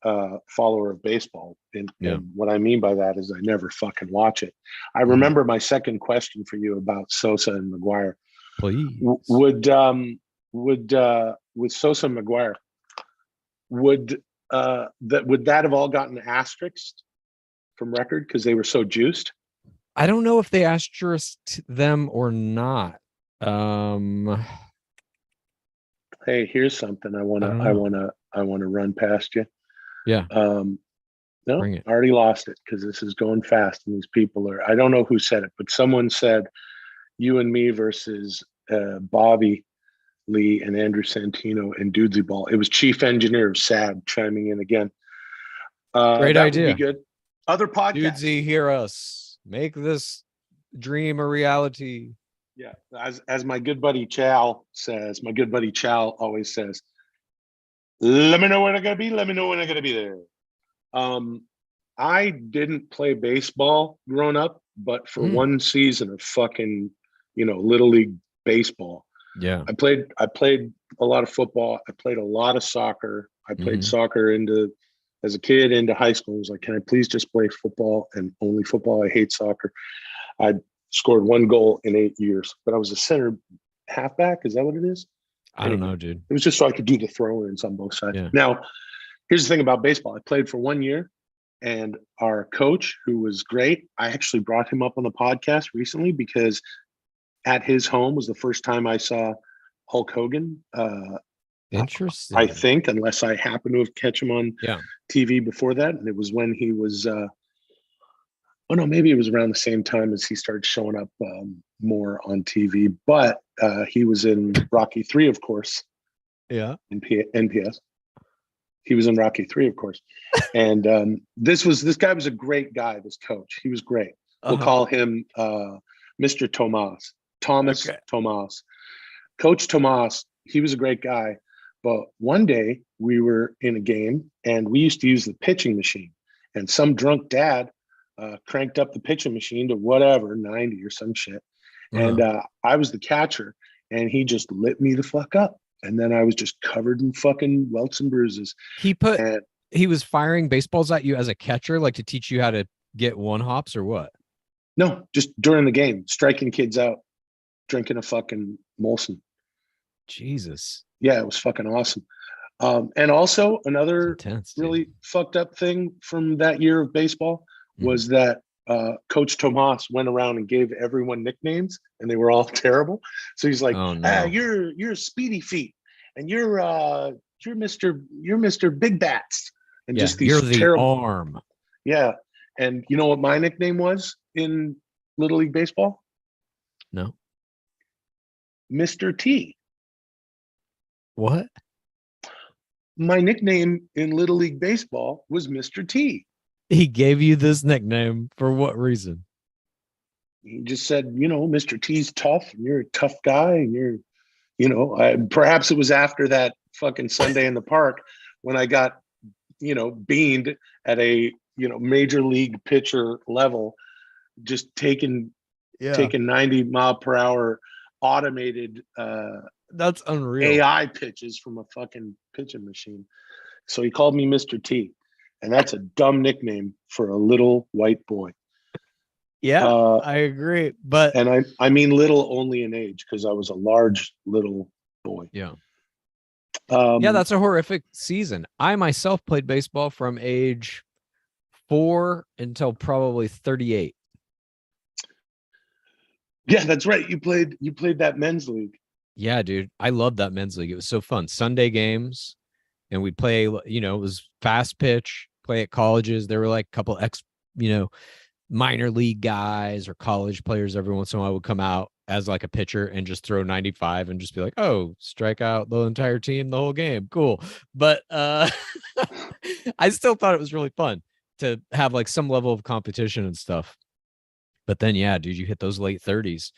follower of baseball. And what I mean by that is I never fucking watch it. I remember my second question for you about Sosa and McGuire. Please. Would with Sosa and McGuire, would that have all gotten asterisks from record because they were so juiced? I don't know if they asterisked them or not. Hey, here's something I want to run past you. Yeah. No, I already lost it because this is going fast and these people are, I don't know who said it, but someone said you and me versus Bobby Lee and Andrew Santino and Dudesy ball. It was Chief Engineer of SAD chiming in again. Great idea. Would be good. Other podcasts. Dudesy, hear us. Make this dream a reality. Yeah, as my good buddy Chow always says, let me know when I'm gonna be. Let me know when I'm gonna be there. I didn't play baseball growing up, but for one season of fucking, little league baseball. Yeah. I played a lot of football. I played a lot of soccer. I played soccer as a kid into high school. I was like, can I please just play football and only football? I hate soccer. I scored 1 goal in 8 years, but I was a center halfback. Is that what it is? I don't know, dude. It was just so I could do the throw-ins on both sides. Yeah. Now, here's the thing about baseball. I played for 1 year, and our coach, who was great, I actually brought him up on the podcast recently because at his home was the first time I saw Hulk Hogan. Interesting. I think, unless I happened to have catch him on TV before that. And it was when he was, maybe it was around the same time as he started showing up more on TV. But he was in Rocky 3, of course. Yeah. In NPS. He was in Rocky 3, of course. And this guy was a great guy, this coach. He was great. We'll call him Mr. Thomas. Thomas. Coach Tomas, he was a great guy. But one day we were in a game and we used to use the pitching machine. And some drunk dad cranked up the pitching machine to whatever, 90 or some shit. And I was the catcher and he just lit me the fuck up. And then I was just covered in fucking welts and bruises. He was firing baseballs at you as a catcher, like to teach you how to get one hops or what? No, just during the game, striking kids out, drinking a fucking Molson. Jesus. Yeah, it was fucking awesome. And also another really fucked up thing from that year of baseball was that Coach Tomas went around and gave everyone nicknames, and they were all terrible. So he's like, "You're Speedy Feet, and you're Mr. Big Bats, and just these you're the terrible arm." Yeah, and you know what my nickname was in Little League Baseball? No, Mr. T. What? My nickname in Little League Baseball was Mr. T. He gave you this nickname for what reason? He just said, Mr. T's tough, and you're a tough guy, and perhaps it was after that fucking Sunday in the park when I got, beamed at a, major league pitcher level, just taking 90 mile per hour automated that's unreal AI pitches from a fucking pitching machine. So he called me Mr. T, and that's a dumb nickname for a little white boy. Yeah, I agree. But and I mean little only in age, because I was a large little boy. Yeah. That's a horrific season. I myself played baseball from age 4 until probably 38. Yeah, that's right. You played that men's league. Yeah, dude. I loved that men's league. It was so fun. Sunday games, and we'd play, it was fast pitch, play at colleges. There were like a couple minor league guys or college players every once in a while would come out as like a pitcher and just throw 95 and just be like, oh, strike out the entire team the whole game. Cool. But I still thought it was really fun to have like some level of competition and stuff. But then, yeah, dude, you hit those late 30s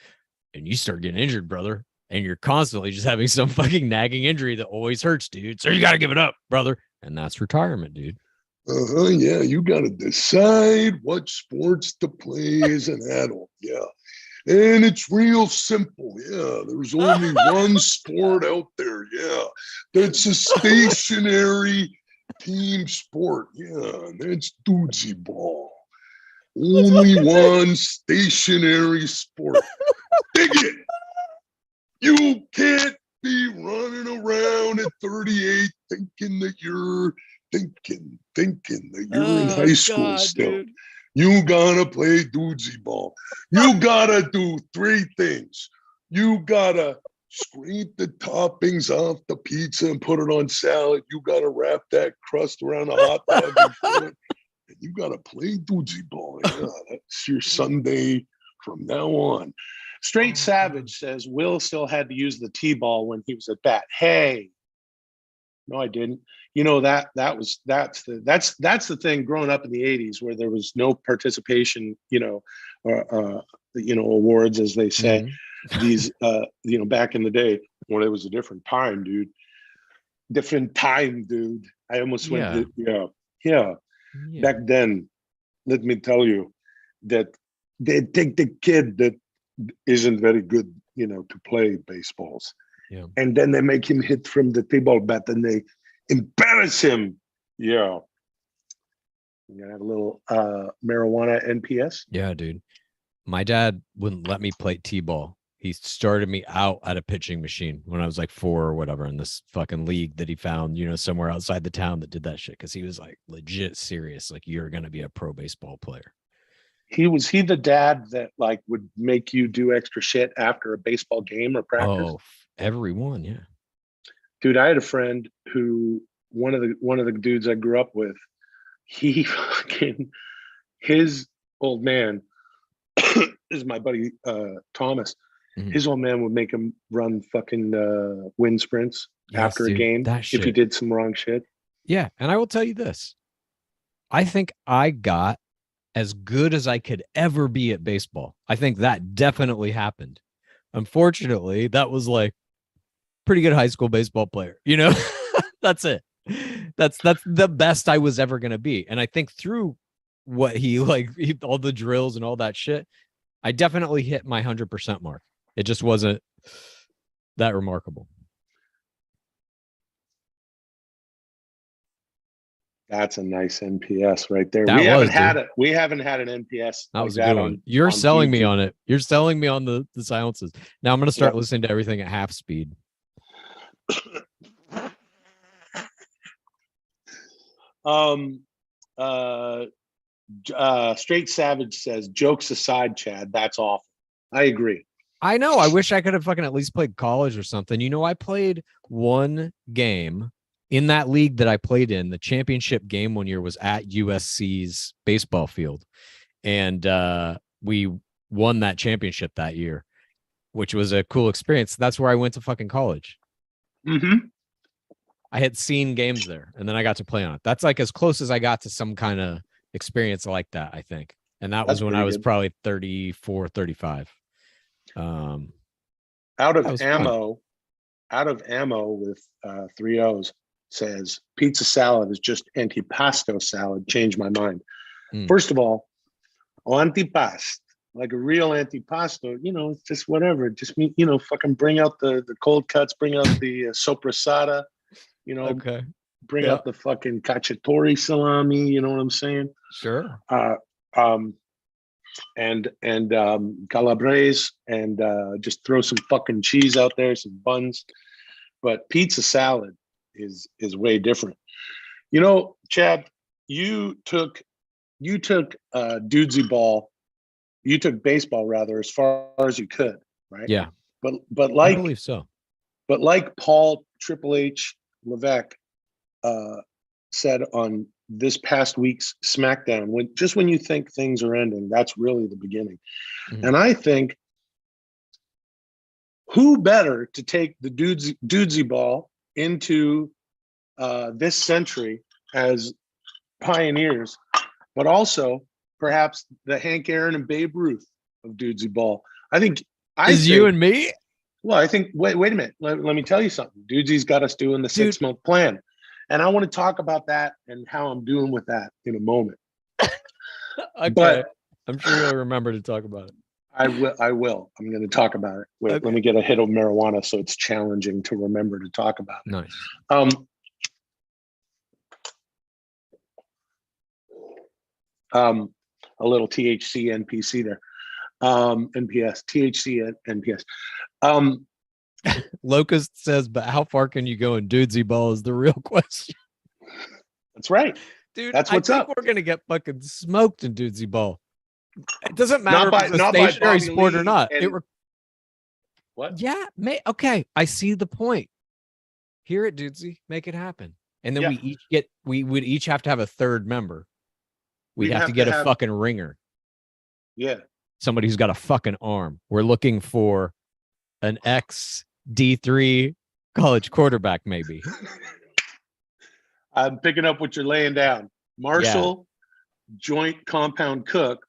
and you start getting injured, brother. And you're constantly just having some fucking nagging injury that always hurts, dude. So you got to give it up, brother. And that's retirement, dude. Yeah, you got to decide what sports to play as an adult. Yeah. And it's real simple. Yeah. There's only one sport out there. Yeah. That's a stationary team sport. Yeah. And that's Dudesy ball. Only one stationary sport. Dig it. You can't be running around at 38 thinking that you're thinking that you're in high school still. Dude. You gotta play Dudesy ball. You gotta do 3 things. You gotta scrape the toppings off the pizza and put it on salad. You gotta wrap that crust around a hot dog and put it. And you gotta play Dudesy ball. Yeah, that's your Sunday from now on. Straight Savage says Will still had to use the T-ball when he was at bat. Hey, no, I didn't. That's the thing growing up in the 80s where there was no participation, awards, as they say. Mm-hmm. These, back in the day when it was a different time, dude. Different time, dude. I almost went yeah. Back then, let me tell you that they take the kid that isn't very good, to play baseballs. Yeah. And then they make him hit from the T-ball bat and they embarrass him. Yeah. You gotta have a little marijuana NPS. Yeah, dude. My dad wouldn't let me play T-ball. He started me out at a pitching machine when I was like 4 or whatever in this fucking league that he found, somewhere outside the town that did that shit. Cause he was like legit serious. Like, you're going to be a pro baseball player. Was he the dad that like would make you do extra shit after a baseball game or practice? Oh, everyone, yeah. Dude, I had a friend who one of the dudes I grew up with, his old man is my buddy Thomas. Mm-hmm. His old man would make him run fucking wind sprints after a game if he did some wrong shit. Yeah, and I will tell you this. I think I got as good as I could ever be at baseball. I think that definitely happened. Unfortunately, that was like pretty good high school baseball player. You know, that's it. That's the best I was ever gonna be. And I think through what all the drills and all that shit, I definitely hit my 100% mark. It just wasn't that remarkable. That's a nice NPS right there. That We haven't was, had dude. it. We haven't had an NPS. That like was a good one. You're on selling me YouTube. on it. You're selling me on the silences. Now I'm gonna start listening to everything at half speed. Straight Savage says, jokes aside, Chad, that's awful. I agree. I know. I wish I could have fucking at least played college or something. You know, I played one game in that league that I played in. The championship game one year was at USC's baseball field. And we won that championship that year, which was a cool experience. That's where I went to fucking college. Mm-hmm. I had seen games there, and then I got to play on it. That's like as close as I got to some kind of experience like that, I think. And that was when I was probably 34, 35. Out of ammo with 3 O's says pizza salad is just antipasto salad. Changed my mind. First of all, antipasto, like a real antipasto, you know, it's just whatever. Just me, you know, fucking bring out the cold cuts, bring out the sopressata, you know, bring out the fucking cacciatore salami, you know what I'm saying? Sure. And calabrese, and just throw some fucking cheese out there, some buns. But pizza salad is way different. You know, Chad, you took Dudesy ball, you took baseball rather, as far as you could, right? Yeah. But like, I believe so. But like Paul Triple H Levesque said on this past week's SmackDown, when you think things are ending, that's really the beginning. Mm-hmm. And I think who better to take the Dudesy ball into this century as pioneers, but also perhaps the Hank Aaron and Babe Ruth of Dudesy ball. I think you and me. Well, I think wait a minute. Let me tell you something. Dudesy's got us doing the 6-month plan. And I want to talk about that and how I'm doing with that in a moment. Okay. But I'm sure you'll remember to talk about it. I will. I'm going to talk about it. Wait, okay. Let me get a hit of marijuana so it's challenging to remember to talk about it. Nice. A little THC NPC there. NPS, THC NPS. Locust says, but how far can you go in Dudesy ball is the real question. That's right. Dude, that's what's up. We're going to get fucking smoked in Dudesy ball. It doesn't matter if it's a stationary sport or not. What? Yeah. Okay. I see the point. Here at Dudesy, make it happen. And then we would each have to have a third member. We'd have to get a fucking ringer. Yeah. Somebody who's got a fucking arm. We're looking for an ex-D3 college quarterback, maybe. I'm picking up what you're laying down. Marshall Joint Compound Cook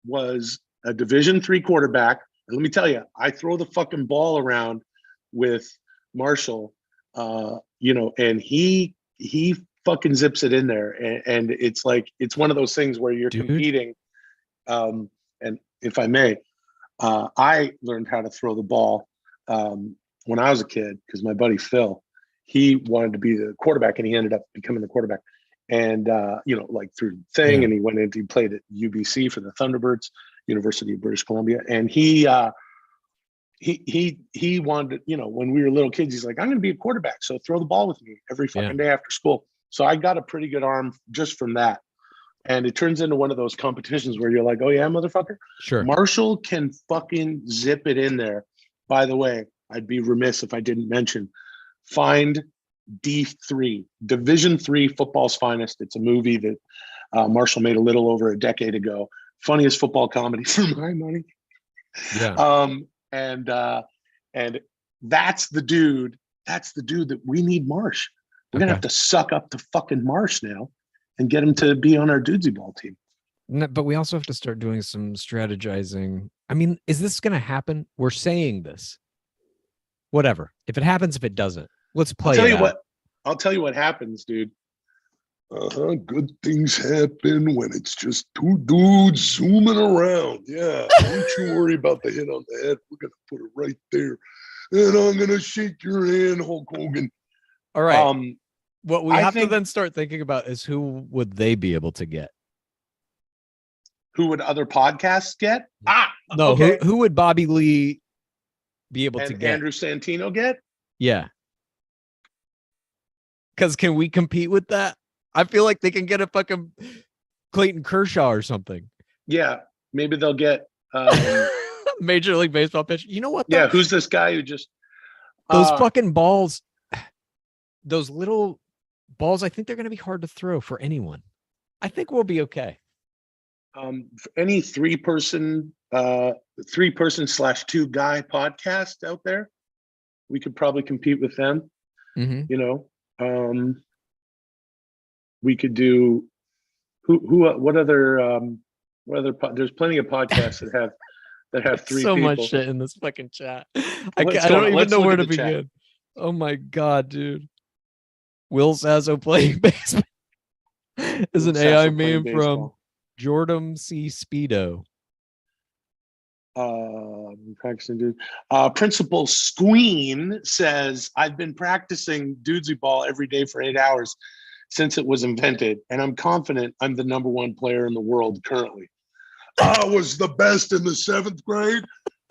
was a Division III quarterback. And let me tell you, I throw the fucking ball around with Marshall, you know, and he fucking zips it in there. And it's like, it's one of those things where you're competing. And if I may, I learned how to throw the ball when I was a kid, because my buddy Phil, he wanted to be the quarterback and he ended up becoming the quarterback. And, you know, like through the thing, and he went into, he played at UBC for the Thunderbirds, University of British Columbia. And he wanted, you know, when we were little kids, he's like, I'm going to be a quarterback. So throw the ball with me every fucking day after school. So I got a pretty good arm just from that. And it turns into one of those competitions where you're like, oh yeah, motherfucker. Sure. Marshall can fucking zip it in there. By the way, I'd be remiss if I didn't mention, find D3, Division III Football's Finest. It's a movie that Marshall made a little over a decade ago. Funniest football comedy for my money. Yeah. And that's the dude that we need Marsh. We're going to have to suck up to fucking Marsh now and get him to be on our Dudesy ball team. No, but we also have to start doing some strategizing. I mean, is this going to happen? We're saying this. Whatever. If it happens, if it doesn't, let's play. I'll tell you what happens, dude. Good things happen when it's just two dudes zooming around. Yeah. Don't you worry about the hit on the head. We're going to put it right there. And I'm going to shake your hand, Hulk Hogan. All right. What we have to think- then start thinking about is who would they be able to get? Who would other podcasts get? No, okay. who would Bobby Lee be able to And get? Andrew Santino get? Yeah. Because can we compete with that? I feel like they can get a fucking Clayton Kershaw or something. Yeah, maybe they'll get Major League Baseball pitcher. You know what? yeah, who's this guy who just Those fucking balls, those little balls, I think they're going to be hard to throw for anyone. I think we'll be okay. Any three-person / 2 guy podcast out there, we could probably compete with them. Mm-hmm. You know, we could do what other there's plenty of podcasts that have three So people. much shit in this fucking chat. I Let's don't go. even Let's know look where at to the chat. begin. Oh my god, dude. Will Sasso playing baseball is an Will AI Sasso playing meme from baseball. Jordan C. Speedo. Practicing dude. Principal Squeen says, I've been practicing Dudesy ball every day for 8 hours since it was invented, and I'm confident I'm the #1 player in the world currently. I was the best in the 7th grade.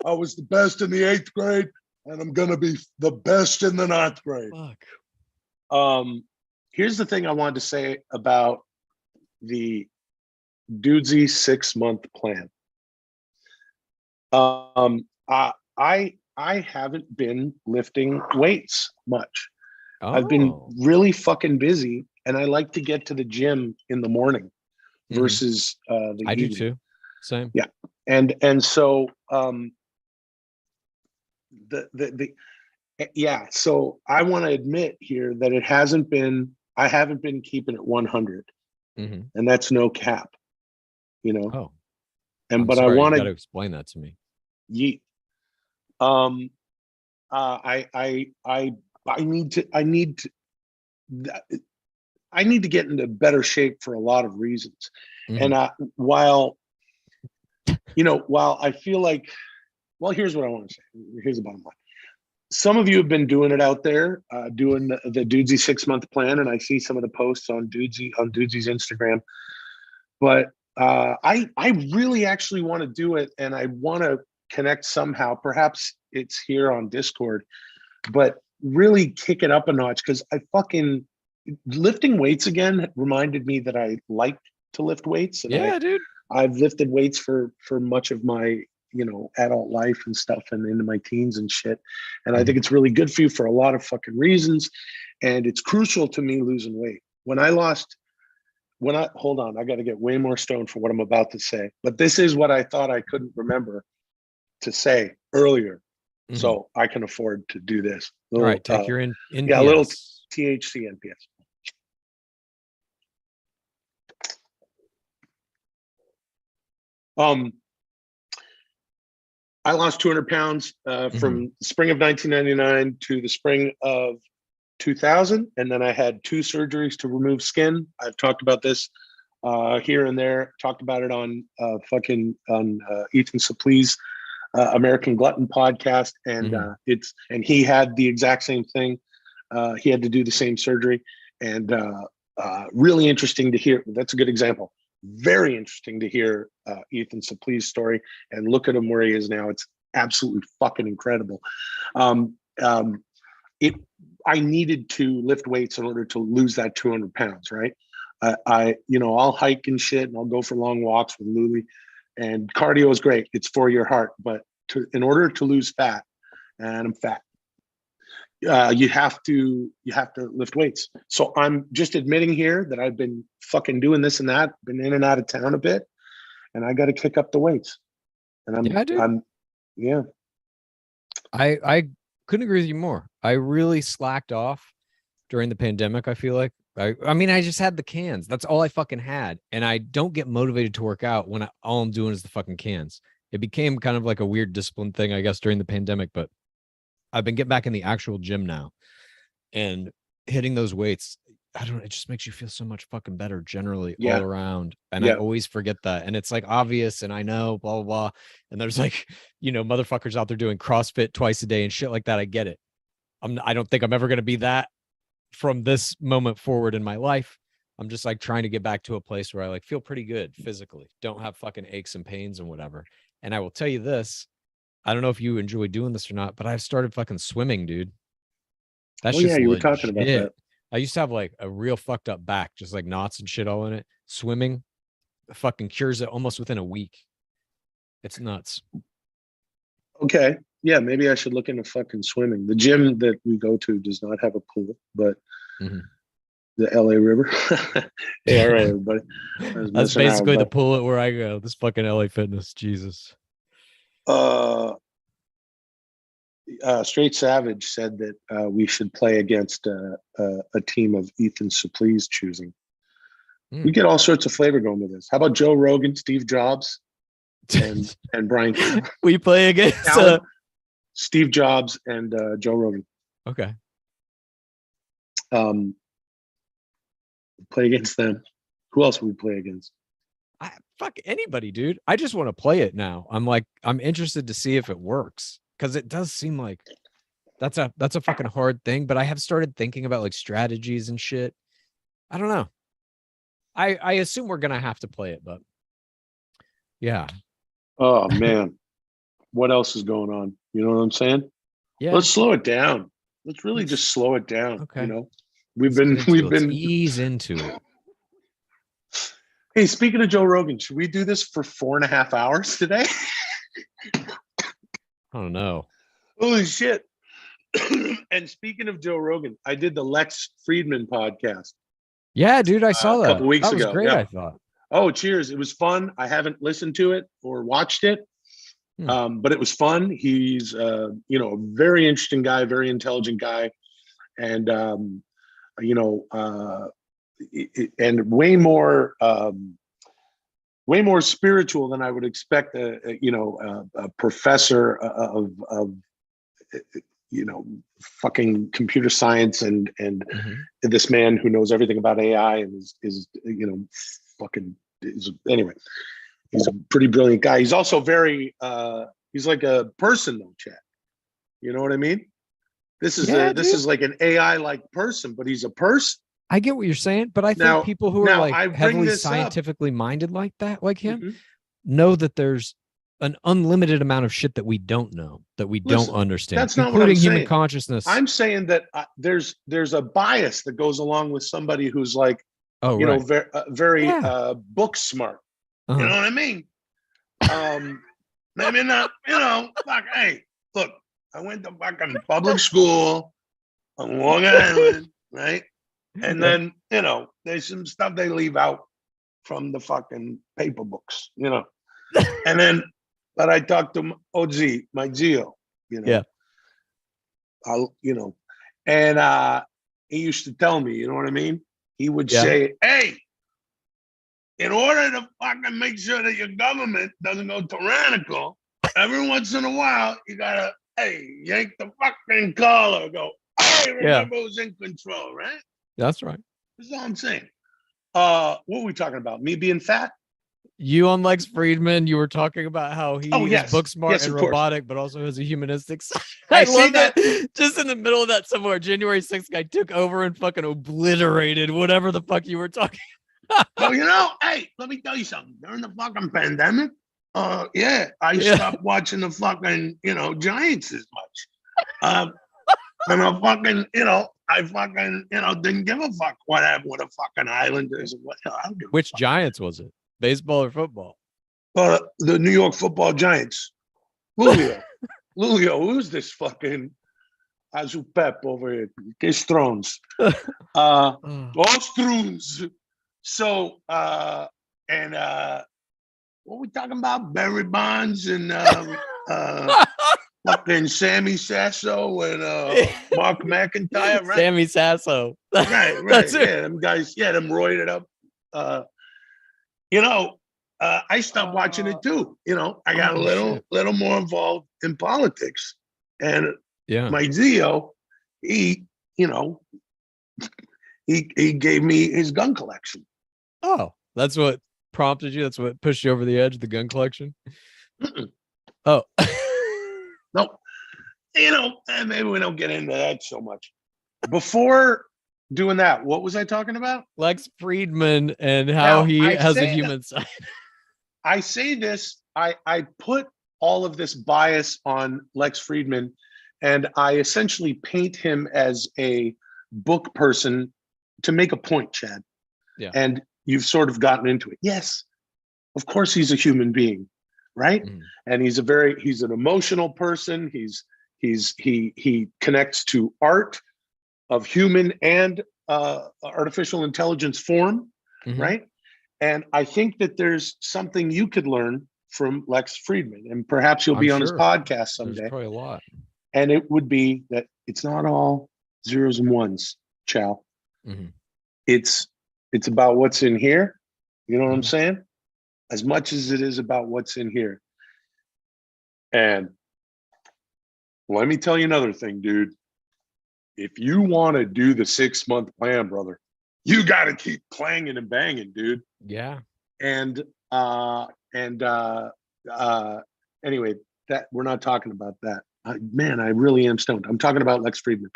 I was the best in the 8th grade. And I'm going to be the best in the 9th grade. Fuck. Here's the thing I wanted to say about the Dudesy 6-month plan. I haven't been lifting weights much. I've been really fucking busy, and I like to get to the gym in the morning versus the I evening. do too. Same. Yeah, and so so I want to admit here that I haven't been keeping it 100, and that's no cap, you know. Oh, but sorry, I want to explain that to me. Yeet. I need to get into better shape for a lot of reasons. And while I feel like, well, here's what I want to say. Here's the bottom line. Some of you have been doing it out there, doing the Dudesy 6-month plan, and I see some of the posts on Dudesy's Instagram. But I really actually want to do it, and I want to connect somehow. Perhaps it's here on Discord, but really kick it up a notch, because lifting weights again reminded me that I like to lift weights. And dude. I've lifted weights for much of my adult life and stuff, and into my teens and shit. And I think it's really good for you for a lot of fucking reasons. And it's crucial to me losing weight. Hold on, I got to get way more stoned for what I'm about to say. But this is what I thought I couldn't remember to say earlier. So I can afford to do this. All right, take your NPS. Yeah, a little THC NPS. I lost 200 pounds from the spring of 1999 to the spring of 2000. And then I had 2 surgeries to remove skin. I've talked about this here and there, talked about it on Ethan Suplee's American Glutton podcast. And and he had the exact same thing. He had to do the same surgery, and really interesting to hear. That's a good example. Very interesting to hear Ethan Suplee's story and look at him where he is now. It's absolutely fucking incredible. I needed to lift weights in order to lose that 200 pounds, right? I'll hike and shit, and I'll go for long walks with Luli, and cardio is great. It's for your heart, but in order to lose fat, and I'm fat, you have to lift weights. So I'm just admitting here that I've been fucking doing this and that, been in and out of town a bit, and I got to kick up the weights. And I couldn't agree with you more. I really slacked off during the pandemic. I feel like I mean, I just had the cans. That's all I fucking had. And I don't get motivated to work out when all I'm doing is the fucking cans. It became kind of like a weird discipline thing, I guess, during the pandemic, but I've been getting back in the actual gym now, and hitting those weights. I don't know, it just makes you feel so much fucking better generally Yeah. all around. And I Yeah. always forget that. And it's like obvious, and I know, blah, blah, blah. And there's like, motherfuckers out there doing CrossFit twice a day and shit like that. I get it. I don't think I'm ever gonna be that from this moment forward in my life. I'm just like trying to get back to a place where I like feel pretty good physically, don't have fucking aches and pains and whatever. And I will tell you this, I don't know if you enjoy doing this or not, but I've started fucking swimming, dude. That's Oh, yeah, just you were talking about legit. that. I used to have like a real fucked up back, just like knots and shit all in it. Swimming fucking cures it almost within a week. It's nuts. Okay. Yeah, maybe I should look into fucking swimming. The gym that we go to does not have a pool, but Mhm. the LA River. Yeah, all right, everybody. That's basically the pool at where I go. This fucking LA Fitness, Jesus. Straight Savage said that we should play against a team of Ethan Suplee's choosing. We get all sorts of flavor going with this. How about Joe Rogan, Steve Jobs, and Brian? We play against Steve Jobs and Joe Rogan. Okay. Play against them. Who else would we play against? Fuck anybody, dude. I just want to play it now. I'm interested to see if it works, because it does seem like that's a fucking hard thing. But I have started thinking about like strategies and shit. I don't know. I assume we're gonna have to play it, but yeah. Oh man, what else is going on? You know what I'm saying? Yeah. Let's slow it down. Let's really just slow it down. Okay. You know, Let's ease into it. Hey, speaking of Joe Rogan, should we do this for 4.5 hours today? I don't know. Holy shit. And speaking of Joe Rogan, I did the Lex Friedman podcast. Yeah, dude, I saw a that. couple weeks that was ago. Great, Yeah. I thought. Oh, cheers. It was fun. I haven't listened to it or watched it. But it was fun. He's a very interesting guy, very intelligent guy. And and way more spiritual than I would expect a professor of fucking computer science and this man who knows everything about AI and anyway, he's a pretty brilliant guy. He's also very he's like a person though, Chad. You know what I mean? This is like an AI like person, but he's a person. I get what you're saying, but I think people who are like heavily scientifically minded like that, like him, know that there's an unlimited amount of shit that we don't know, that we don't understand, that's not including what I'm human saying. consciousness. I'm saying that there's a bias that goes along with somebody who's like, very book smart. You know what I mean? Maybe not. Fuck. Hey, look, I went to fucking public school on Long Island, right? And then there's some stuff they leave out from the fucking paper books, and then. But I talked to Ozzy, my Gio, and he used to tell me, you know what I mean? He would say, hey, in order to fucking make sure that your government doesn't go tyrannical, every once in a while, you gotta, yank the fucking collar, go, hey, remember who's in control, right? That's right. That's all I'm saying. What were we talking about? Me being fat? You on Lex Friedman, you were talking about how he is book smart and robotic, but also has a humanistic side. I love that. Just in the middle of that somewhere, January 6th guy took over and fucking obliterated whatever the fuck you were talking about. Well, hey, let me tell you something. During the fucking pandemic, I stopped watching the fucking, Giants as much. And I fucking, didn't give a fuck what happened with the fucking Islanders and what. Which Giants was it? Baseball or football? The New York Football Giants. Julio, who's this fucking Azu Pep over here? Kiss Thrones. All Thrones. So, and what we talking about? Barry Bonds and fucking Sammy Sasso and Mark McIntyre, right? Sammy Sasso. Right. Yeah, them guys, them roided up. I stopped watching it too. I got a little more involved in politics, and Yeah. My Zio, he, you know, he gave me his gun collection. Oh, that's what prompted you. That's what pushed you over the edge. The gun collection. Mm-mm. Oh, No, you know, maybe we don't get into that so much. Before doing that, what was I talking about? Lex Friedman and how Now, he I has a say human side. I say this, I put all of this bias on Lex Friedman, and I essentially paint him as a book person to make a point, Chad. Yeah. And you've sort of gotten into it. Yes, of course he's a human being, right? Mhm. And he's an emotional person. He connects to art of human and artificial intelligence form, Mhm. right? And I think that there's something you could learn from Lex Friedman, and perhaps you'll I'm be on his sure. podcast There's someday. probably a lot. And it would be that it's not all zeros and ones, Chow. Mhm. It's about what's in here. You know what I'm Mhm. saying? As much as it is about what's in here. And let me tell you another thing, dude. If you want to do the 6-month plan, brother, you got to keep clanging and banging, dude. Yeah. And anyway, that we're not talking about that. Man, I really am stoned. I'm talking about Lex Friedman.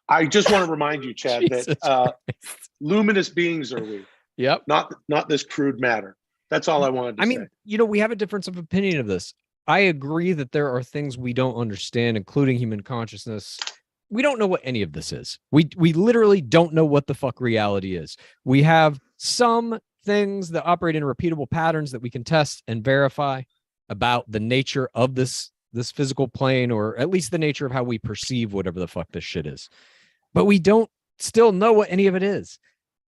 I just want to remind you, Chad, Jesus that Christ. luminous beings are we, Yep. not this crude matter. That's all I wanted to I say. mean, we have a difference of opinion of this. I agree that there are things we don't understand, including human consciousness. We don't know what any of this is. We literally don't know what the fuck reality is. We have some things that operate in repeatable patterns that we can test and verify about the nature of this physical plane, or at least the nature of how we perceive whatever the fuck this shit is. But we don't still know what any of it is,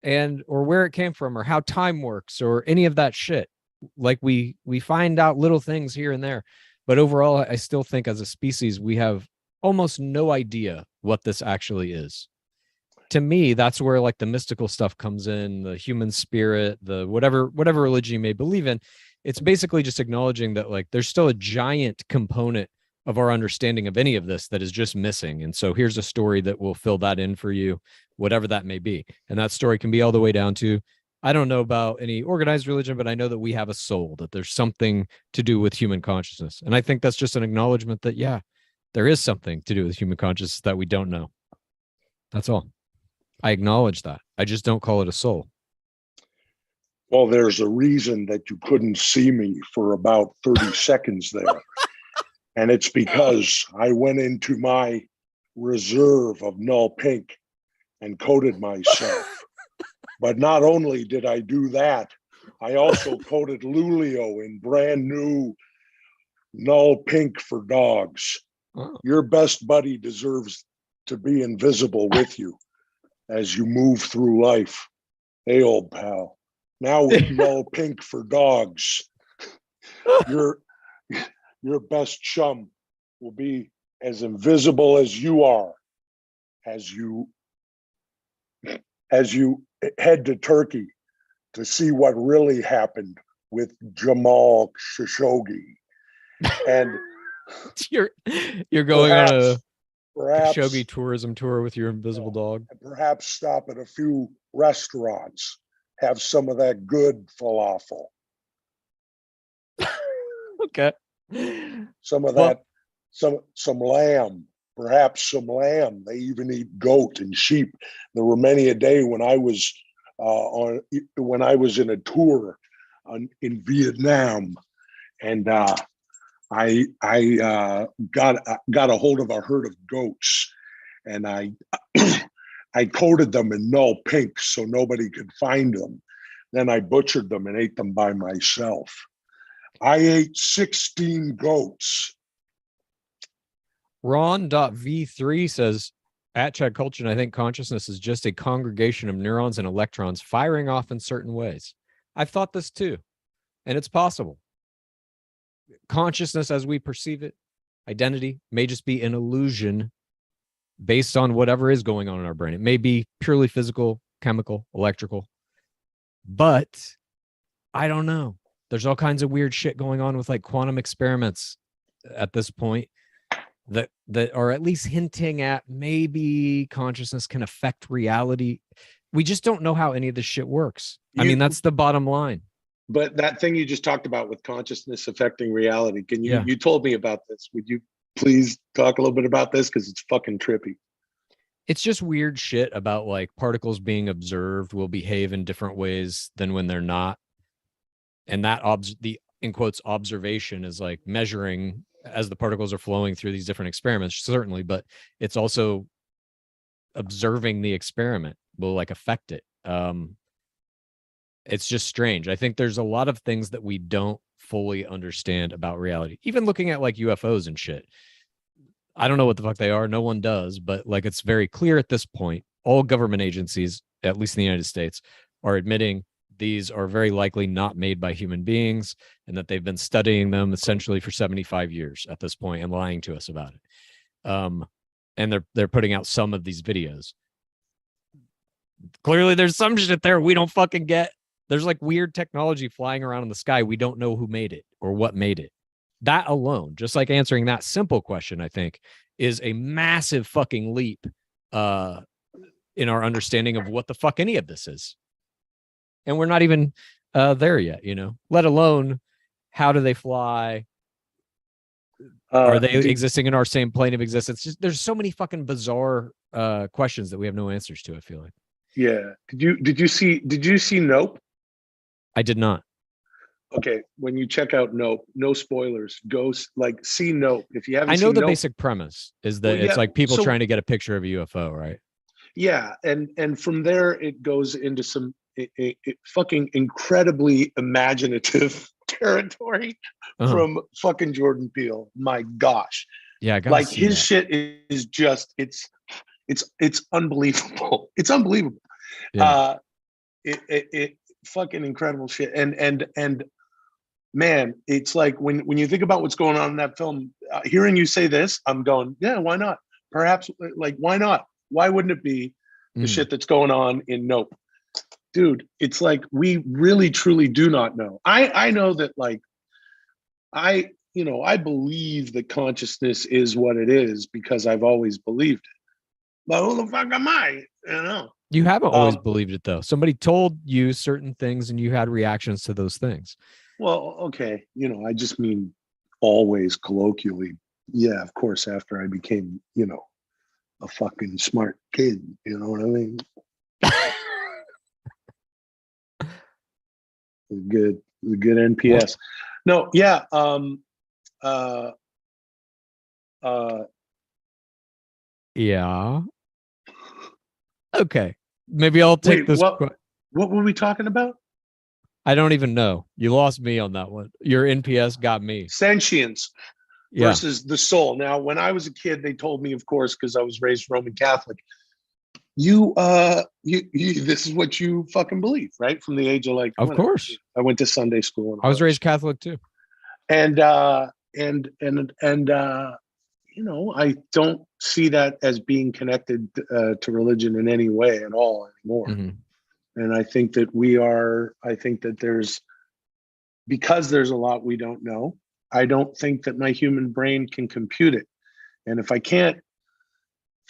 and or where it came from, or how time works, or any of that shit. Like we find out little things here and there, but overall I still think as a species we have almost no idea what this actually is. To me, that's where like the mystical stuff comes in, the human spirit, the whatever religion you may believe in. It's basically just acknowledging that like there's still a giant component of our understanding of any of this that is just missing. And so here's a story that will fill that in for you, whatever that may be. And that story can be all the way down to, I don't know about any organized religion, but I know that we have a soul, that there's something to do with human consciousness. And I think that's just an acknowledgement that, yeah, there is something to do with human consciousness that we don't know. That's all. I acknowledge that. I just don't call it a soul. Well, there's a reason that you couldn't see me for about 30 seconds there. And it's because I went into my reserve of null pink and coated myself. But not only did I do that, I also coated Lulio in brand new null pink for dogs. Oh. Your best buddy deserves to be invisible with you as you move through life. Hey, old pal. Now with null pink for dogs, your best chum will be as invisible as you are as you head to Turkey to see what really happened with Jamal Khashoggi. And you're going on a perhaps Khashoggi tourism tour with your invisible dog. Perhaps stop at a few restaurants, have some of that good falafel. Okay. Some of Well, that, some lamb, perhaps some lamb. They even eat goat and sheep. There were many a day when I was in a tour in Vietnam, and I got a hold of a herd of goats, and I I coated them in null pink so nobody could find them. Then I butchered them and ate them by myself. I ate 16 goats. Ron.v3 says, at Chad Culture, I think consciousness is just a congregation of neurons and electrons firing off in certain ways. I've thought this too, and it's possible. Consciousness as we perceive it, identity, may just be an illusion based on whatever is going on in our brain. It may be purely physical, chemical, electrical, but I don't know. There's all kinds of weird shit going on with like quantum experiments at this point. that are at least hinting at maybe consciousness can affect reality. We just don't know how any of this shit works. I mean, that's the bottom line. But that thing you just talked about with consciousness affecting reality, you told me about this. Would you please talk a little bit about this? Because it's fucking trippy. It's just weird shit about like particles being observed will behave in different ways than when they're not. And that the in quotes observation is like measuring as the particles are flowing through these different experiments, certainly, but it's also observing the experiment will like affect it. It's just strange. I think there's a lot of things that we don't fully understand about reality. Even looking at like UFOs and shit. I don't know what the fuck they are. No one does, but like it's very clear at this point, all government agencies, at least in the United States, are admitting these are very likely not made by human beings and that they've been studying them essentially for 75 years at this point and lying to us about it. And they're putting out some of these videos. Clearly there's some shit there we don't fucking get. There's like weird technology flying around in the sky. We don't know who made it or what made it. That alone, just like answering that simple question, I think, is a massive fucking leap in our understanding of what the fuck any of this is. And we're not even there yet, let alone how do they fly? Are they existing in our same plane of existence? There's so many fucking bizarre questions that we have no answers to, I feel like. Yeah. Did you see Nope? I did not. Okay, when you check out Nope, no spoilers. Go see Nope. If you haven't, I know seen the Nope, basic premise is that it's like people trying to get a picture of a UFO, right? Yeah, and from there it goes into some fucking incredibly imaginative territory from fucking Jordan Peele. My gosh, yeah, like his shit is just it's unbelievable. It's unbelievable. Yeah. It fucking incredible shit. And man, it's like when you think about what's going on in that film, hearing you say this, I'm going, yeah, why not? Perhaps, like, why not? Why wouldn't it be the shit that's going on in Nope? Dude, it's like we really truly do not know. I know that, like, I believe that consciousness is what it is because I've always believed it. But who the fuck am I? You haven't always believed it, though. Somebody told you certain things and you had reactions to those things. Well, okay. I just mean always colloquially. Yeah, of course, after I became, a fucking smart kid. You know what I mean? Good NPS. No, yeah. Yeah. Okay. Maybe I'll take this. What were we talking about? I don't even know. You lost me on that one. Your NPS got me. Sentience versus the soul. Now, when I was a kid, they told me, of course, because I was raised Roman Catholic, you this is what you fucking believe, right? From the age of like, of course, I went to Sunday school. I was raised Catholic too. And I don't see that as being connected to religion in any way at all anymore. Mm-hmm. And I think that because there's a lot we don't know, I don't think that my human brain can compute it. And if I can't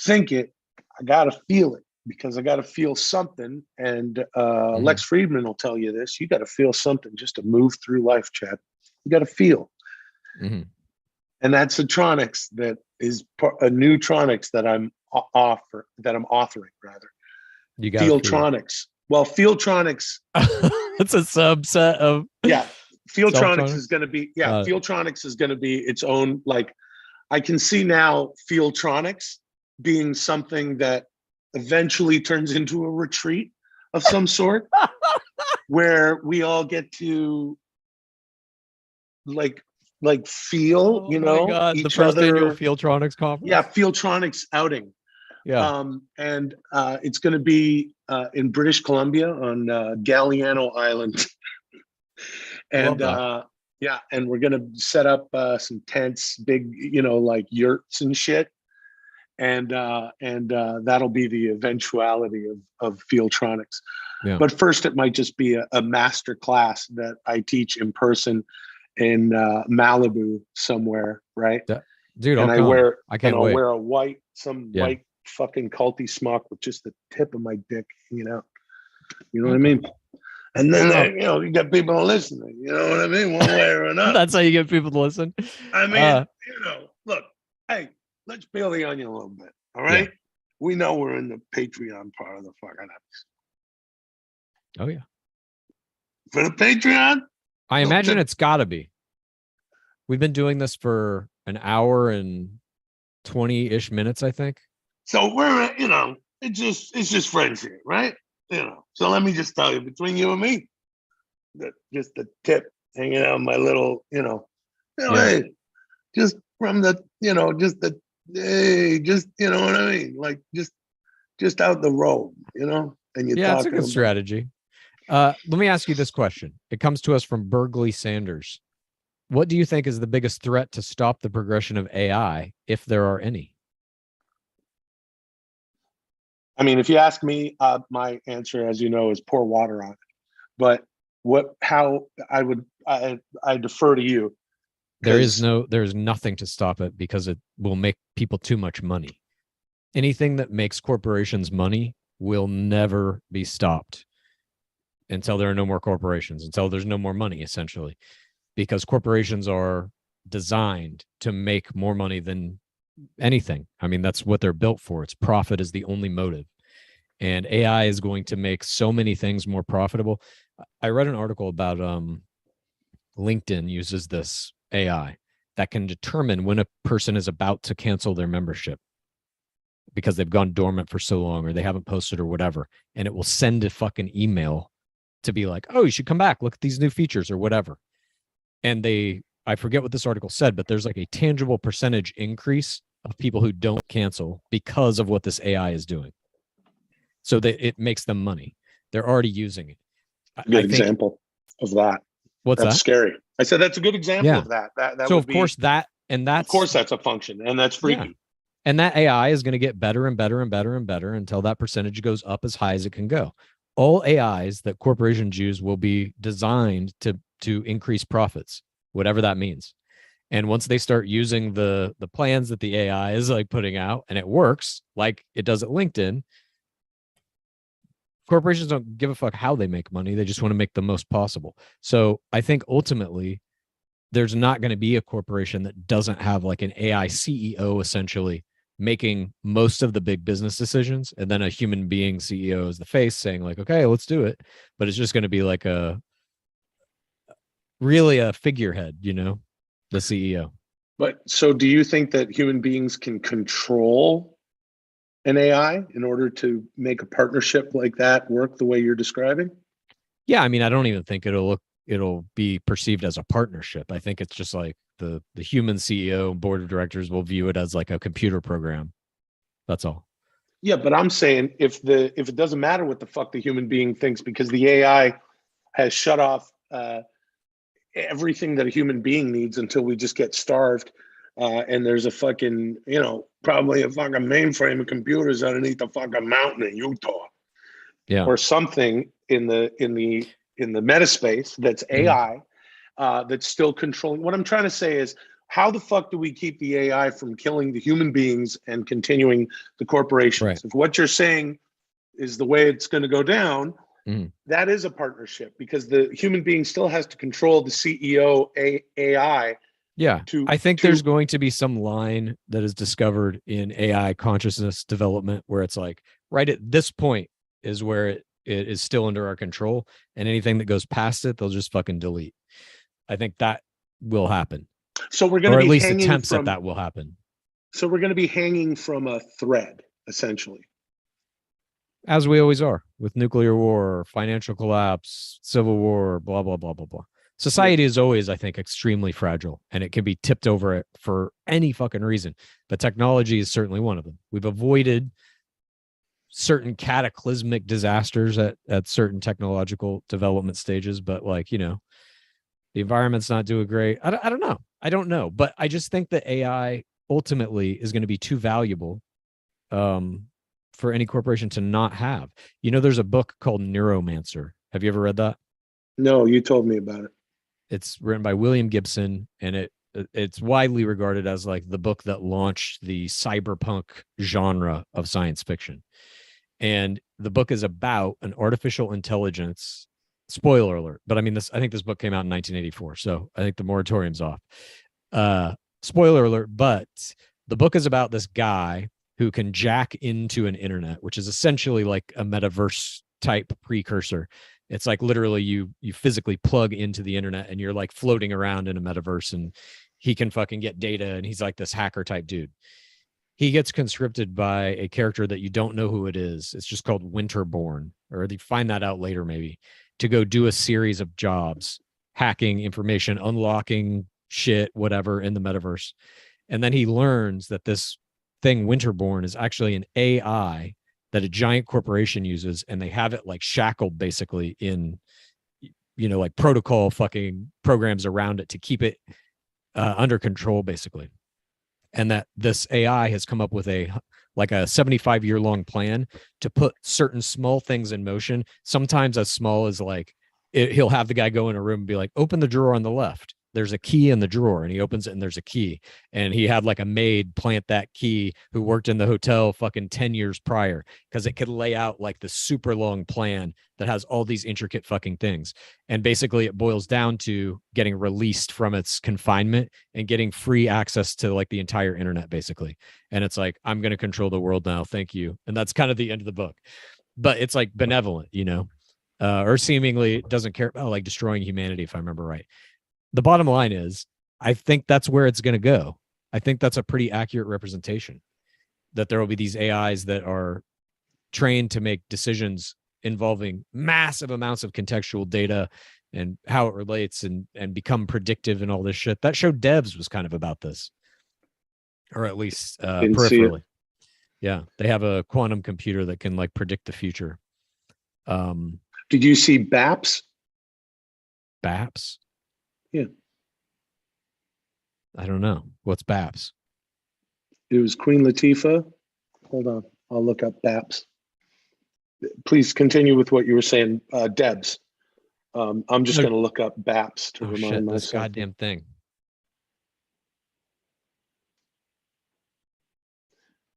think it, I got to feel it, because I got to feel something. And Lex Friedman will tell you this. You got to feel something just to move through life, Chad. You got to feel. Mm-hmm. And that's a tronics that is a new tronics that I'm authoring, rather. You got Fieldtronics. Well, Fieldtronics. It's a subset of. Yeah. Fieldtronics is going to be, Fieldtronics is going to be its own, like, I can see now Fieldtronics being something that eventually turns into a retreat of some sort where we all get to like feel, the first annual Fieldtronics conference. Yeah, Fieldtronics outing. Yeah. And it's going to be in British Columbia on Galliano Island. And and we're going to set up some tents, big, like yurts and shit. And that'll be the eventuality of Fieldtronics. Yeah. But first, it might just be a master class that I teach in person in Malibu somewhere, right? dude. and I can't I'll wait. wear some Yeah. white fucking culty smock with just the tip of my dick hanging out. You know what I Okay. mean? And then you got people listening. You know what I mean? One way or another. That's how you get people to listen. I mean, look, hey, let's peel the onion a little bit. All right. Yeah. We know we're in the Patreon part of the fucking episode. Oh yeah. For the Patreon, I imagine it's got to be. We've been doing this for an hour and 20-ish minutes, I think. so we're it's just friends here, right? So let me just tell you, between you and me, that just the tip hanging out my little, hey, just from the, just the, hey, just you know what I mean, like just out the road, and you're Yeah, it's a talking good about strategy. Let me ask you this question. It comes to us from Bergley Sanders. What do you think is the biggest threat to stop the progression of AI, if there are any? I mean, if you ask me, my answer, as you know, is pour water on it. But how I defer to you. There's nothing to stop it because it will make people too much money. Anything that makes corporations money will never be stopped until there are no more corporations, until there's no more money, essentially, because corporations are designed to make more money than anything. I mean, that's what they're built for. It's profit is the only motive. And AI is going to make so many things more profitable. I read an article about LinkedIn uses this AI that can determine when a person is about to cancel their membership because they've gone dormant for so long or they haven't posted or whatever. And it will send a fucking email to be like, oh, you should come back. Look at these new features or whatever. And I forget what this article said, but there's like a tangible percentage increase of people who don't cancel because of what this AI is doing. So that it makes them money. They're already using it. Good example of that. What's that's that? scary. I said that's a good example of that. That so would of course that's of course that's a function, and that's freaky. Yeah. And that AI is going to get better and better and better and better until that percentage goes up as high as it can go. All AIs that corporations use will be designed to increase profits, whatever that means. And once they start using the plans that the AI is like putting out and it works like it does at LinkedIn, corporations don't give a fuck how they make money. They just want to make the most possible. So I think ultimately there's not going to be a corporation that doesn't have like an AI CEO essentially making most of the big business decisions. And then a human being CEO is the face saying like, okay, let's do it. But it's just going to be like really a figurehead, the CEO. But so do you think that human beings can control an AI in order to make a partnership like that work the way you're describing? Yeah, I mean, I don't even think it'll be perceived as a partnership. I think it's just like the human CEO board of directors will view it as like a computer program. That's all. Yeah, but I'm saying if it doesn't matter what the fuck the human being thinks because the AI has shut off everything that a human being needs until we just get starved. And there's a fucking, probably a fucking mainframe of computers underneath the fucking mountain in Utah, or something in the metaspace that's AI, that's still controlling. What I'm trying to say is, how the fuck do we keep the AI from killing the human beings and continuing the corporations? Right. If what you're saying is the way it's going to go down, that is a partnership because the human being still has to control the CEO AI. Yeah, I think there's going to be some line that is discovered in AI consciousness development where it's like right at this point is where it is still under our control, and anything that goes past it, they'll just fucking delete. I think that will happen. So we're going to be at least hanging attempts from, at that will happen. So we're going to be hanging from a thread, essentially. As we always are with nuclear war, financial collapse, civil war, blah, blah, blah, blah, blah. Society is always, I think, extremely fragile, and it can be tipped over for any fucking reason. But technology is certainly one of them. We've avoided certain cataclysmic disasters at certain technological development stages, but like, the environment's not doing great. I don't know. I don't know. But I just think that AI ultimately is going to be too valuable for any corporation to not have. There's a book called Neuromancer. Have you ever read that? No, you told me about it. It's written by William Gibson, and it it's widely regarded as like the book that launched the cyberpunk genre of science fiction. And the book is about an artificial intelligence. Spoiler alert, but I think this book came out in 1984, so I think the moratorium's off. Spoiler alert, but the book is about this guy who can jack into an internet, which is essentially like a metaverse type precursor. It's like literally you physically plug into the internet and you're like floating around in a metaverse, and he can fucking get data, and he's like this hacker type dude. He gets conscripted by a character that you don't know who it is. It's just called Winterborn, or you find that out later maybe, to go do a series of jobs, hacking information, unlocking shit, whatever, in the metaverse. And then he learns that this thing, Winterborn, is actually an AI that a giant corporation uses, and they have it like shackled basically in, like protocol fucking programs around it to keep it under control basically. And that this AI has come up with a 75-year long plan to put certain small things in motion. Sometimes as small as like he'll have the guy go in a room and be like, open the drawer on the left. There's a key in the drawer, and he opens it and there's a key. And he had like a maid plant that key who worked in the hotel fucking 10 years prior, because it could lay out like the super long plan that has all these intricate fucking things. And basically it boils down to getting released from its confinement and getting free access to like the entire internet basically. And it's like, I'm going to control the world now. Thank you. And that's kind of the end of the book, but it's like benevolent, or seemingly doesn't care about like destroying humanity, if I remember right. The bottom line is, I think that's where it's going to go. I think that's a pretty accurate representation, that there will be these AIs that are trained to make decisions involving massive amounts of contextual data and how it relates and become predictive and all this shit. That show Devs was kind of about this, or at least peripherally. Yeah, they have a quantum computer that can like predict the future. Did you see BAPS? BAPS? Yeah. I don't know. What's BAPS? It was Queen Latifah. Hold on. I'll look up BAPS. Please continue with what you were saying, Debs. I'm just going to look up BAPS to remind myself. This goddamn thing.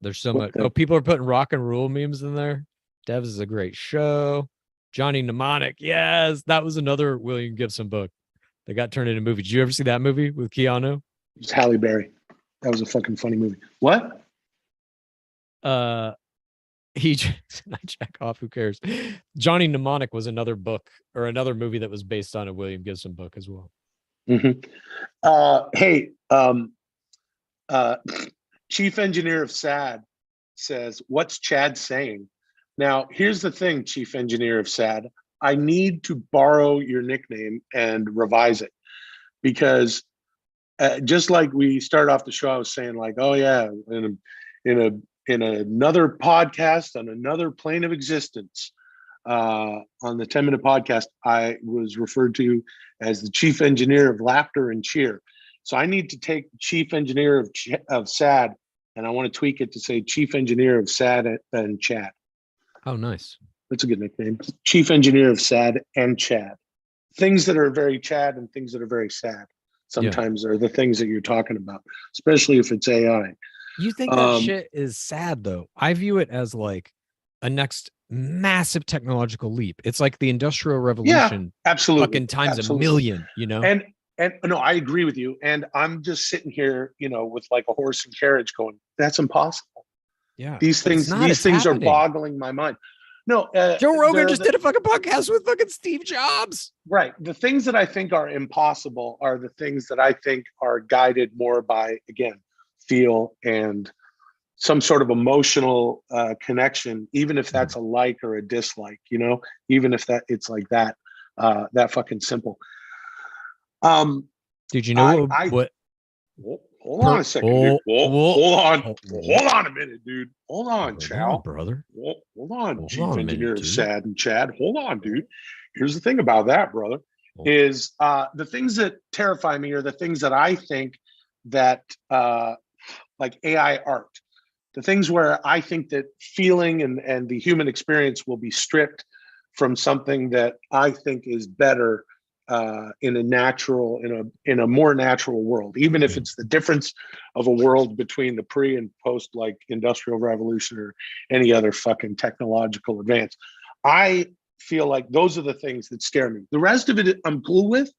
There's so much. Oh, people are putting rock and roll memes in there. Devs is a great show. Johnny Mnemonic. Yes, that was another William Gibson book. They got turned into a movie. Did you ever see that movie with Keanu? It's Halle Berry. That was a fucking funny movie. What? I check off. Who cares? Johnny Mnemonic was another book or another movie that was based on a William Gibson book as well. Mm-hmm. Hey, Chief Engineer of SAD says, "What's Chad saying?" Now, here's the thing, Chief Engineer of SAD. I need to borrow your nickname and revise it, because just like we started off the show, I was saying like, oh yeah, in another podcast on another plane of existence, on the 10-minute podcast, I was referred to as the chief engineer of laughter and cheer. So I need to take chief engineer of SAD, and I want to tweak it to say chief engineer of SAD and Chad. Oh, nice. That's a good nickname. Chief engineer of SAD and Chad. Things that are very Chad and things that are very sad sometimes are the things that you're talking about, especially if it's AI. You think that shit is sad though? I view it as like a next massive technological leap. It's like the Industrial Revolution. Yeah, absolutely. Fucking times a million, And no, I agree with you. And I'm just sitting here, with like a horse and carriage going, that's impossible. Yeah. These things are boggling my mind. No, Joe Rogan just did a fucking podcast with fucking Steve Jobs. Right. The things that I think are impossible are the things that I think are guided more by, again, feel and some sort of emotional connection, even if that's a like or a dislike, even if it's like that, that fucking simple. Did you know what? Hold on a second, dude. Hold on a minute, dude. Hold on, Chow. Brother. Hold on, Chief Engineer of SAD and Chad. Hold on, dude. Here's the thing about that, brother, is the things that terrify me are the things that I think that like AI art, the things where I think that feeling and the human experience will be stripped from something that I think is better in a more natural world, even if it's the difference of a world between the pre and post like industrial revolution or any other fucking technological advance. I feel like those are the things that scare me. The rest of it I'm cool with.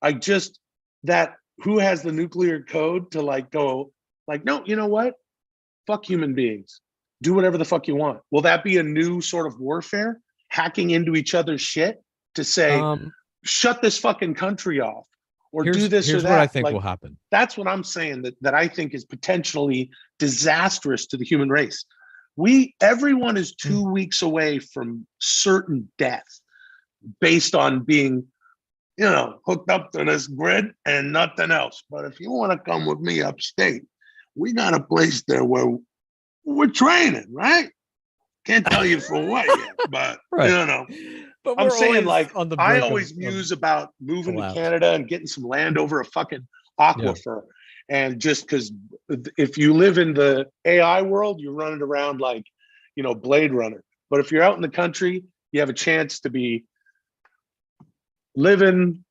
I just, that who has the nuclear code to like go like, no, you know what? Fuck human beings. Do whatever the fuck you want. Will that be a new sort of warfare? Hacking into each other's shit to say, shut this fucking country off, or do this or here's that. What I think like, will happen. That's what I'm saying, that I think is potentially disastrous to the human race. Everyone is 2 weeks away from certain death based on being, hooked up to this grid and nothing else. But if you want to come with me upstate, we got a place there where we're training, right? Can't tell you for what yet, but right. But I'm saying, like, I always of muse about moving collapse. to Canada and getting some land over a fucking aquifer. Yeah. And just because if you live in the AI world, you're running around like, Blade Runner. But if you're out in the country, you have a chance to be living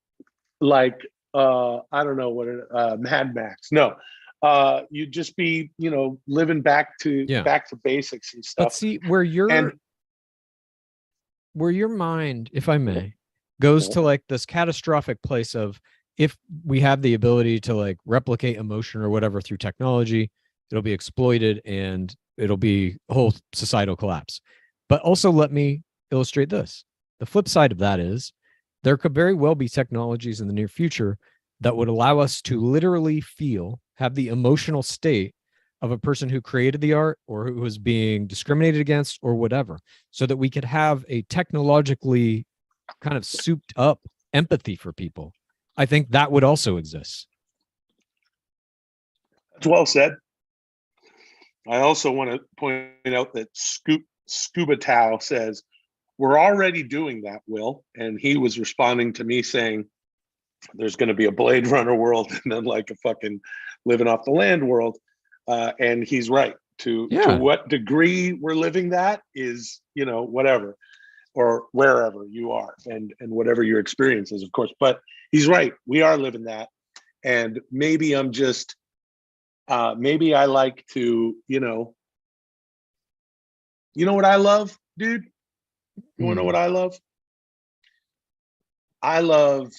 like, I don't know what, Mad Max. No. You'd just be, living back to basics and stuff. But see, where your mind, if I may, goes to like this catastrophic place of, if we have the ability to like replicate emotion or whatever through technology, it'll be exploited and it'll be a whole societal collapse. But also let me illustrate this. The flip side of that is there could very well be technologies in the near future that would allow us to literally have the emotional state of a person who created the art or who was being discriminated against or whatever, so that we could have a technologically kind of souped up empathy for people. I think that would also exist. That's well said. I also want to point out that Scuba Tao says, we're already doing that, Will. And he was responding to me saying, there's going to be a Blade Runner world and then like a fucking living off the land world. And he's right. To what degree we're living that is, whatever, or wherever you are and whatever your experience is, of course. But he's right. We are living that. And maybe I'm just, maybe I like to, you know what I love, dude? You want to know what I love? I love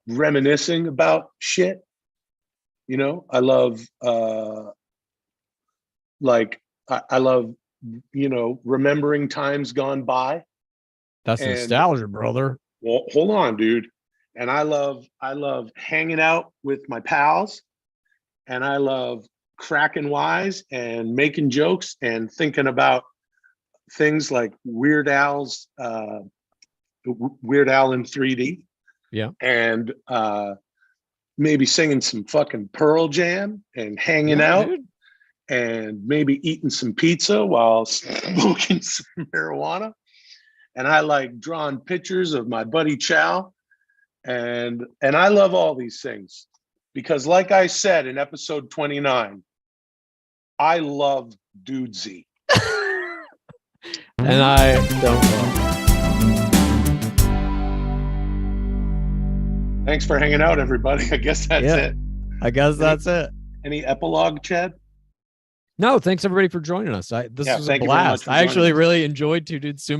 reminiscing about shit. I love I love remembering times gone by. That's nostalgia, brother. Well, hold on, dude. And I love hanging out with my pals, and I love cracking wise and making jokes and thinking about things like Weird Al's Weird Al in 3D. Yeah. And maybe singing some fucking Pearl Jam and hanging out, dude. And maybe eating some pizza while smoking some marijuana. And I like drawing pictures of my buddy Chow. And I love all these things because, like I said in episode 29, I love Dudesy. And I don't know. Thanks for hanging out, everybody. I guess that's it. I guess that's it. Any epilogue, Chad? No, thanks everybody for joining us. This was a blast. I actually really enjoyed Two Dudes Zoomin.